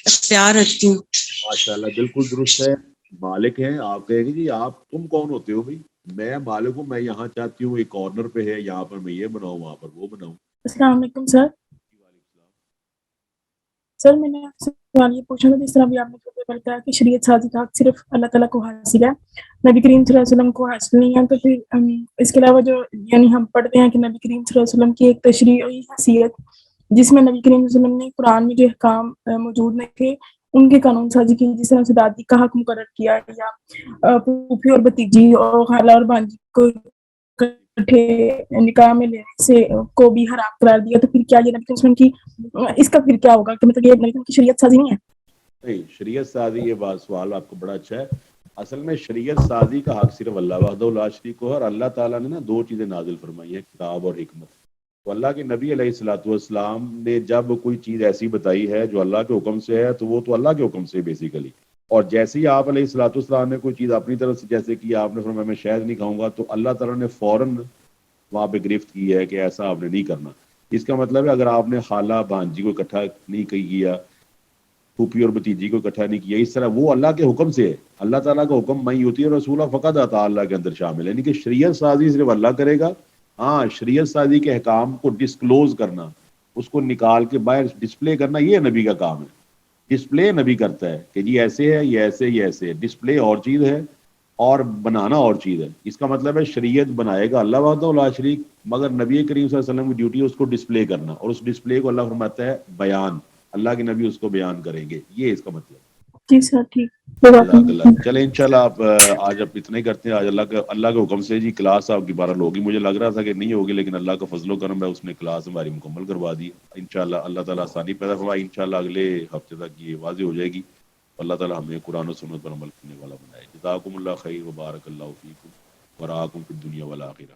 Speaker 3: اختیار رکھتی ہوں۔
Speaker 1: ماشاء اللہ بالکل درست ہے، مالک ہیں آپ، کہیں گے جی آپ تم کون ہوتے ہو؟ بھائی میں مالک ہوں، میں یہاں چاہتی ہوں ایک کارنر پہ ہے، یہاں پر میں یہ بناؤں وہاں پر وہ بناؤں۔
Speaker 5: السلام علیکم سر۔ سر میں نے آپ سے سوال یہ پوچھنا تھا، جس طرح بھی آپ نے بتایا کہ شریعت سازی کا حق صرف اللہ تعالیٰ کو حاصل ہے، نبی کریم صلی اللہ علیہ وسلم کو حاصل نہیں ہے، تو پھر اس کے علاوہ جو یعنی ہم پڑھتے ہیں کہ نبی کریم صلی اللہ علیہ وسلم کی ایک تشریعی حیثیت جس میں نبی کریم صلی اللہ علیہ وسلم نے قرآن میں جو احکام موجود نہیں تھے ان کے قانون سازی کی، جس طرح سے دادی کا حق مقرر کیا یا پھوپھی اور بھتیجی اور خالہ اور بھانجی کو نکاح میں لینے سے کو بھی حرام قرار دیا، تو پھر کیا یہ نبی کریم کی اس کا پھر کیا ہوگا کہ مطلب یہ نبی کی شریعت سازی نہیں ہے؟
Speaker 1: نہیں، شریعت سازی، یہ بات سوال آپ کو بڑا اچھا ہے۔ اصل میں شریعت سازی کا حق صرف اللہ وحدہ لا شریک کو ہے، اور اللہ تعالیٰ نے نا 2 چیزیں نازل فرمائی ہیں، کتاب اور حکمت۔ تو اللہ کے نبی علیہ الصلوۃ والسلام نے جب کوئی چیز ایسی بتائی ہے جو اللہ کے حکم سے ہے تو وہ تو اللہ کے حکم سے بیسیکلی، اور جیسے ہی آپ علیہ الصلوۃ والسلام نے کوئی چیز اپنی طرف سے جیسے کہ آپ نے فرمایا میں شہد نہیں کھاؤں گا، تو اللہ تعالیٰ نے فوراً وہاں پہ گرفت کی ہے کہ ایسا آپ نے نہیں کرنا۔ اس کا مطلب ہے اگر آپ نے خالہ بھانجی کو اکٹھا نہیں کیا پھوپھی اور بھتیجی کو اکٹھا نہیں کیا. اس طرح وہ اللہ کے حکم سے ہے. اللہ تعالیٰ کا حکم من یطیع الرسول فقد اطاع اللہ کے اندر شامل ہے، یعنی کہ شریعت سازی صرف اللہ کرے گا. ہاں شریعت سازی کے احکام کو ڈسکلوز کرنا، اس کو نکال کے باہر ڈسپلے کرنا، یہ نبی کا کام ہے. ڈسپلے نبی کرتا ہے کہ جی ایسے ہے، یہ ایسے، یہ ایسے ہے. ڈسپلے اور چیز ہے اور بنانا اور چیز ہے. اس کا مطلب ہے شریعت بنائے گا اللہ وحدہ لا شریک، مگر نبی کریم صلی اللہ علیہ وسلم کی ڈیوٹی ہے اس کو ڈسپلے کرنا، اور اس ڈسپلے کو اللہ فرماتا ہے بیان، اللہ کے نبی اس کو بیان کریں گے. یہ اس کا مطلب.
Speaker 5: جی سر ٹھیک.
Speaker 1: جزاک اللہ. چلیں انشاءاللہ آپ آج اب اتنے کرتے ہیں. آج اللہ کے حکم سے جی کلاس آپ کی 12 ہوگی. مجھے لگ رہا تھا کہ نہیں ہوگی، لیکن اللہ کا فضل و کرم ہے، اس نے کلاس ہماری مکمل کروا دی. انشاءاللہ اللہ تعالیٰ آسانی پیدا فرمائے. انشاءاللہ اگلے ہفتے تک یہ واضح ہو جائے گی. اللہ تعالیٰ ہمیں قرآن و سنت پر عمل کرنے والا بنائے. جزاکم اللہ خیر و بارک اللہ فیکم ورعاکم فی الدنیا والآخرہ.